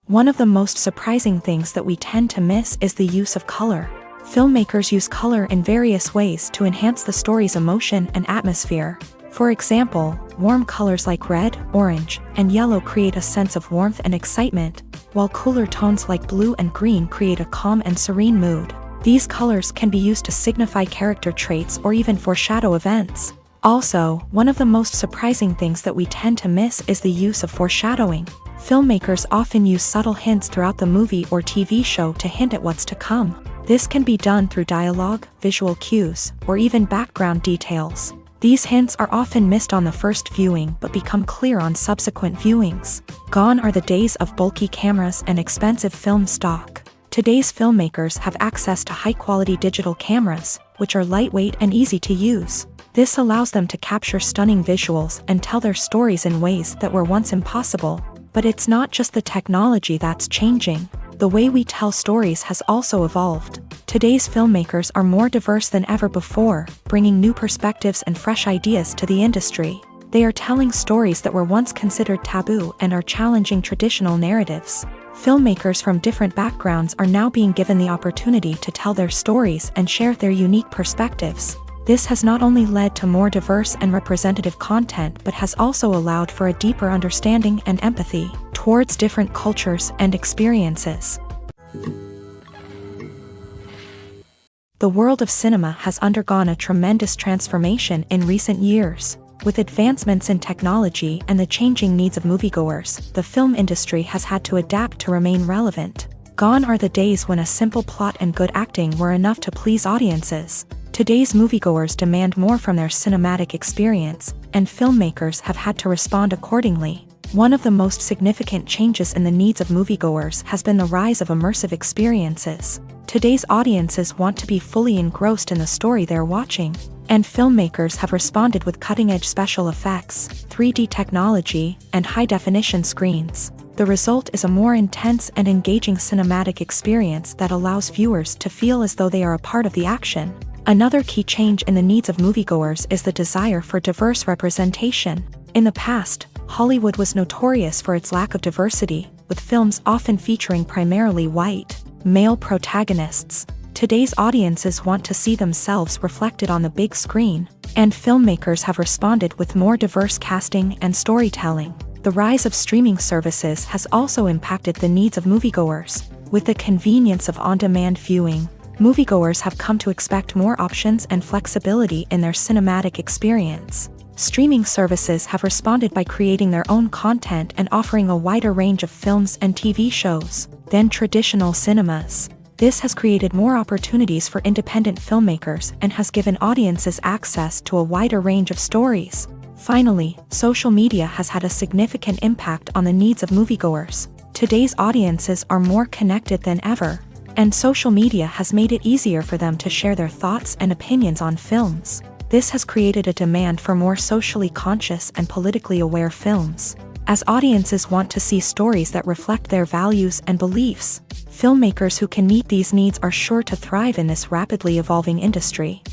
[SPEAKER 1] One of the most surprising things that we tend to miss is the use of color. Filmmakers use color in various ways to enhance the story's emotion and atmosphere. For example, warm colors like red, orange, and yellow create a sense of warmth and excitement, while cooler tones like blue and green create a calm and serene mood. These colors can be used to signify character traits or even foreshadow events. Also, one of the most surprising things that we tend to miss is the use of foreshadowing. Filmmakers often use subtle hints throughout the movie or TV show to hint at what's to come. This can be done through dialogue, visual cues, or even background details. These hints are often missed on the first viewing but become clear on subsequent viewings. Gone are the days of bulky cameras and expensive film stock. Today's filmmakers have access to high-quality digital cameras, which are lightweight and easy to use. This allows them to capture stunning visuals and tell their stories in ways that were once impossible. But it's not just the technology that's changing. The way we tell stories has also evolved. Today's filmmakers are more diverse than ever before, bringing new perspectives and fresh ideas to the industry. They are telling stories that were once considered taboo and are challenging traditional narratives. Filmmakers from different backgrounds are now being given the opportunity to tell their stories and share their unique perspectives. This has not only led to more diverse and representative content but has also allowed for a deeper understanding and empathy towards different cultures and experiences. The world of cinema has undergone a tremendous transformation in recent years. With advancements in technology and the changing needs of moviegoers, the film industry has had to adapt to remain relevant. Gone are the days when a simple plot and good acting were enough to please audiences. Today's moviegoers demand more from their cinematic experience, and filmmakers have had to respond accordingly. One of the most significant changes in the needs of moviegoers has been the rise of immersive experiences. Today's audiences want to be fully engrossed in the story they're watching, and filmmakers have responded with cutting-edge special effects, 3D technology, and high-definition screens. The result is a more intense and engaging cinematic experience that allows viewers to feel as though they are a part of the action. Another key change in the needs of moviegoers is the desire for diverse representation. In the past, Hollywood was notorious for its lack of diversity, with films often featuring primarily white, male protagonists. Today's audiences want to see themselves reflected on the big screen, and filmmakers have responded with more diverse casting and storytelling. The rise of streaming services has also impacted the needs of moviegoers. With the convenience of on-demand viewing, moviegoers have come to expect more options and flexibility in their cinematic experience. Streaming services have responded by creating their own content and offering a wider range of films and TV shows than traditional cinemas. This has created more opportunities for independent filmmakers and has given audiences access to a wider range of stories. Finally, social media has had a significant impact on the needs of moviegoers. Today's audiences are more connected than ever, and social media has made it easier for them to share their thoughts and opinions on films. This has created a demand for more socially conscious and politically aware films. As audiences want to see stories that reflect their values and beliefs, filmmakers who can meet these needs are sure to thrive in this rapidly evolving industry.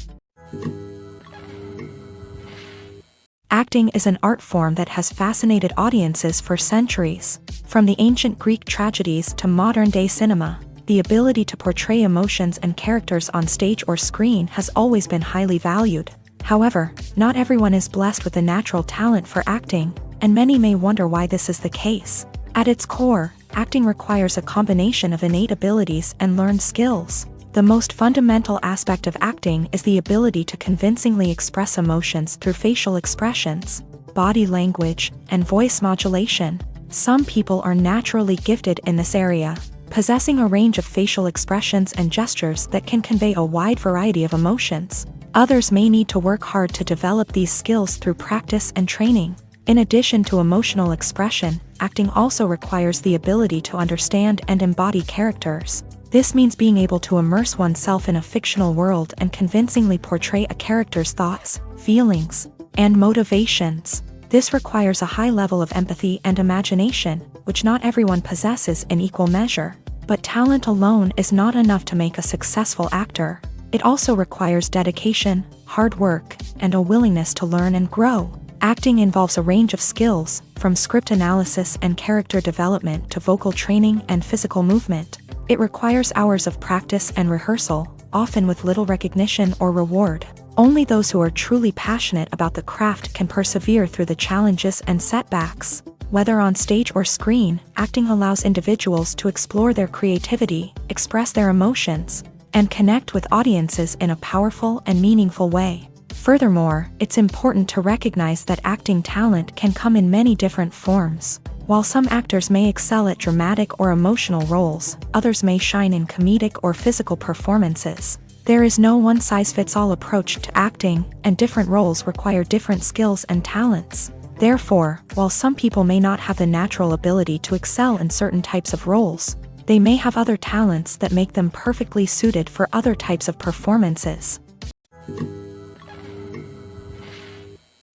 [SPEAKER 1] Acting is an art form that has fascinated audiences for centuries. From the ancient Greek tragedies to modern-day cinema, the ability to portray emotions and characters on stage or screen has always been highly valued. However, not everyone is blessed with a natural talent for acting, and many may wonder why this is the case. At its core, acting requires a combination of innate abilities and learned skills. The most fundamental aspect of acting is the ability to convincingly express emotions through facial expressions, body language, and voice modulation. Some people are naturally gifted in this area, possessing a range of facial expressions and gestures that can convey a wide variety of emotions. Others may need to work hard to develop these skills through practice and training. In addition to emotional expression, acting also requires the ability to understand and embody characters. This means being able to immerse oneself in a fictional world and convincingly portray a character's thoughts, feelings, and motivations. This requires a high level of empathy and imagination, which not everyone possesses in equal measure. But talent alone is not enough to make a successful actor. It also requires dedication, hard work, and a willingness to learn and grow. Acting involves a range of skills, from script analysis and character development to vocal training and physical movement. It requires hours of practice and rehearsal, often with little recognition or reward. Only those who are truly passionate about the craft can persevere through the challenges and setbacks. Whether on stage or screen, acting allows individuals to explore their creativity, express their emotions, and connect with audiences in a powerful and meaningful way. Furthermore, it's important to recognize that acting talent can come in many different forms. While some actors may excel at dramatic or emotional roles, others may shine in comedic or physical performances. There is no one-size-fits-all approach to acting, and different roles require different skills and talents. Therefore, while some people may not have the natural ability to excel in certain types of roles, they may have other talents that make them perfectly suited for other types of performances.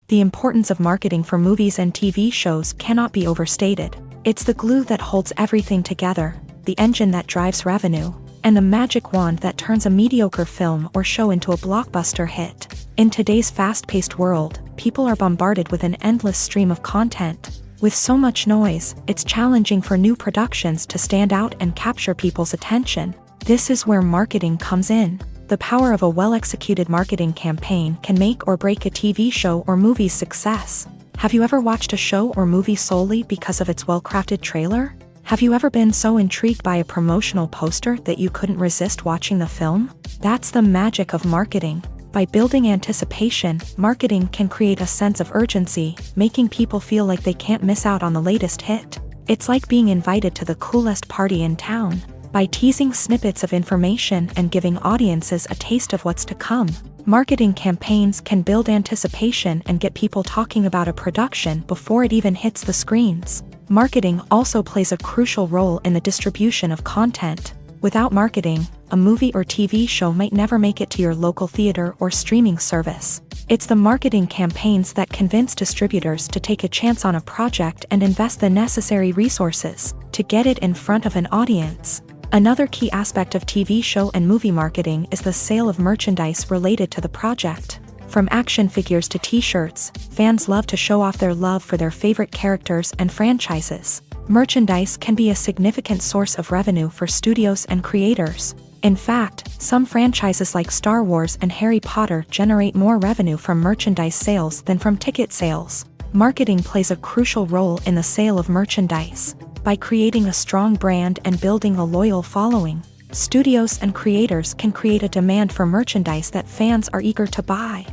[SPEAKER 1] The importance of marketing for movies and TV shows cannot be overstated. It's the glue that holds everything together, the engine that drives revenue, and the magic wand that turns a mediocre film or show into a blockbuster hit. In today's fast-paced world, people are bombarded with an endless stream of content. With so much noise, it's challenging for new productions to stand out and capture people's attention. This is where marketing comes in. The power of a well-executed marketing campaign can make or break a TV show or movie's success. Have you ever watched a show or movie solely because of its well-crafted trailer? Have you ever been so intrigued by a promotional poster that you couldn't resist watching the film? That's the magic of marketing. By building anticipation, marketing can create a sense of urgency, making people feel like they can't miss out on the latest hit. It's like being invited to the coolest party in town. By teasing snippets of information and giving audiences a taste of what's to come, marketing campaigns can build anticipation and get people talking about a production before it even hits the screens. Marketing also plays a crucial role in the distribution of content. Without marketing, a movie or TV show might never make it to your local theater or streaming service. It's the marketing campaigns that convince distributors to take a chance on a project and invest the necessary resources to get it in front of an audience. Another key aspect of TV show and movie marketing is the sale of merchandise related to the project. From action figures to t-shirts, fans love to show off their love for their favorite characters and franchises. Merchandise can be a significant source of revenue for studios and creators. In fact, some franchises like Star Wars and Harry Potter generate more revenue from merchandise sales than from ticket sales. Marketing plays a crucial role in the sale of merchandise. By creating a strong brand and building a loyal following, studios and creators can create a demand for merchandise that fans are eager to buy.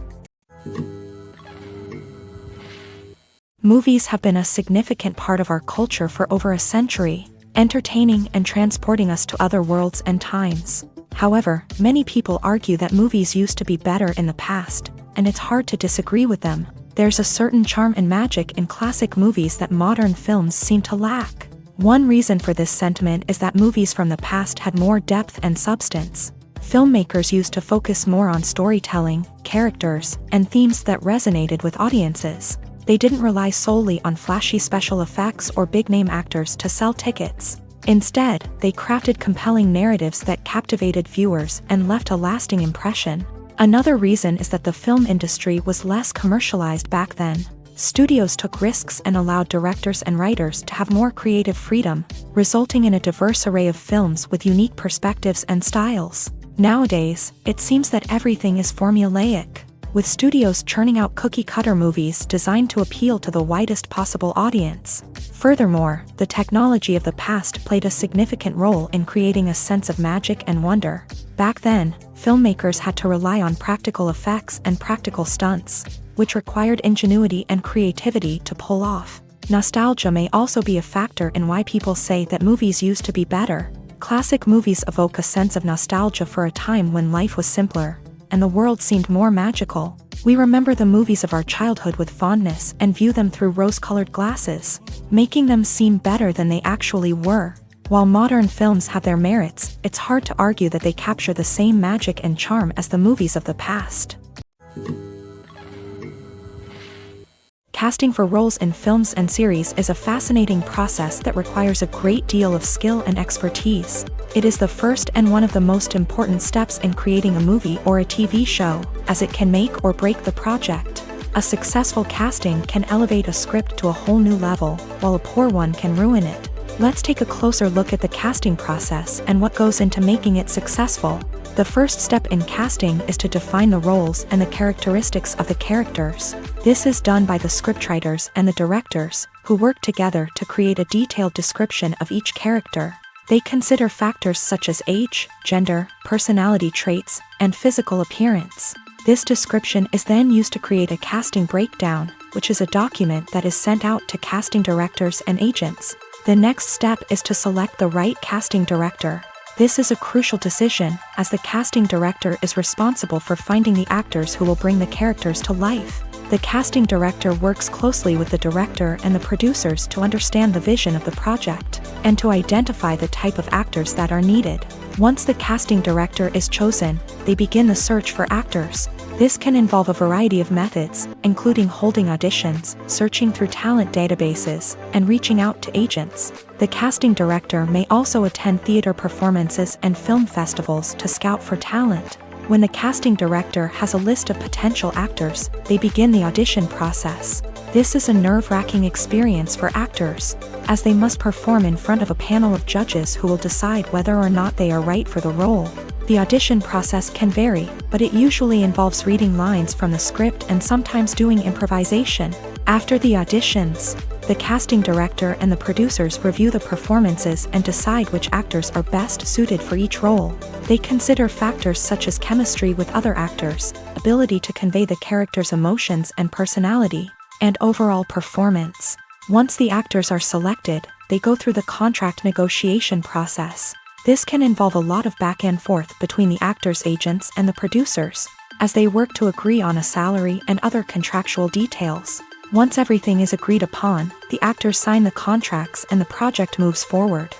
[SPEAKER 1] Movies have been a significant part of our culture for over a century, entertaining and transporting us to other worlds and times. However, many people argue that movies used to be better in the past, and it's hard to disagree with them. There's a certain charm and magic in classic movies that modern films seem to lack. One reason for this sentiment is that movies from the past had more depth and substance. Filmmakers used to focus more on storytelling, characters, and themes that resonated with audiences. They didn't rely solely on flashy special effects or big-name actors to sell tickets. Instead, they crafted compelling narratives that captivated viewers and left a lasting impression. Another reason is that the film industry was less commercialized back then. Studios took risks and allowed directors and writers to have more creative freedom, resulting in a diverse array of films with unique perspectives and styles. Nowadays, it seems that everything is formulaic. with studios churning out cookie-cutter movies designed to appeal to the widest possible audience. Furthermore, the technology of the past played a significant role in creating a sense of magic and wonder. Back then, filmmakers had to rely on practical effects and practical stunts, which required ingenuity and creativity to pull off. Nostalgia may also be a factor in why people say that movies used to be better. Classic movies evoke a sense of nostalgia for a time when life was simpler, and the world seemed more magical. We remember the movies of our childhood with fondness and view them through rose-colored glasses, making them seem better than they actually were. While modern films have their merits, it's hard to argue that they capture the same magic and charm as the movies of the past. Casting for roles in films and series is a fascinating process that requires a great deal of skill and expertise. It is the first and one of the most important steps in creating a movie or a TV show, as it can make or break the project. A successful casting can elevate a script to a whole new level, while a poor one can ruin it. Let's take a closer look at the casting process and what goes into making it successful. The first step in casting is to define the roles and the characteristics of the characters. This is done by the scriptwriters and the directors, who work together to create a detailed description of each character. They consider factors such as age, gender, personality traits, and physical appearance. This description is then used to create a casting breakdown, which is a document that is sent out to casting directors and agents. The next step is to select the right casting director. This is a crucial decision, as the casting director is responsible for finding the actors who will bring the characters to life. The casting director works closely with the director and the producers to understand the vision of the project, and to identify the type of actors that are needed. Once the casting director is chosen, they begin the search for actors. This can involve a variety of methods, including holding auditions, searching through talent databases, and reaching out to agents. The casting director may also attend theater performances and film festivals to scout for talent. When the casting director has a list of potential actors, they begin the audition process. This is a nerve-wracking experience for actors, as they must perform in front of a panel of judges who will decide whether or not they are right for the role. The audition process can vary, but it usually involves reading lines from the script and sometimes doing improvisation. After the auditions, the casting director and the producers review the performances and decide which actors are best suited for each role. They consider factors such as chemistry with other actors, ability to convey the character's emotions and personality, and overall performance. Once the actors are selected, they go through the contract negotiation process. This can involve a lot of back and forth between the actors' agents and the producers, as they work to agree on a salary and other contractual details. Once everything is agreed upon, the actors sign the contracts and the project moves forward.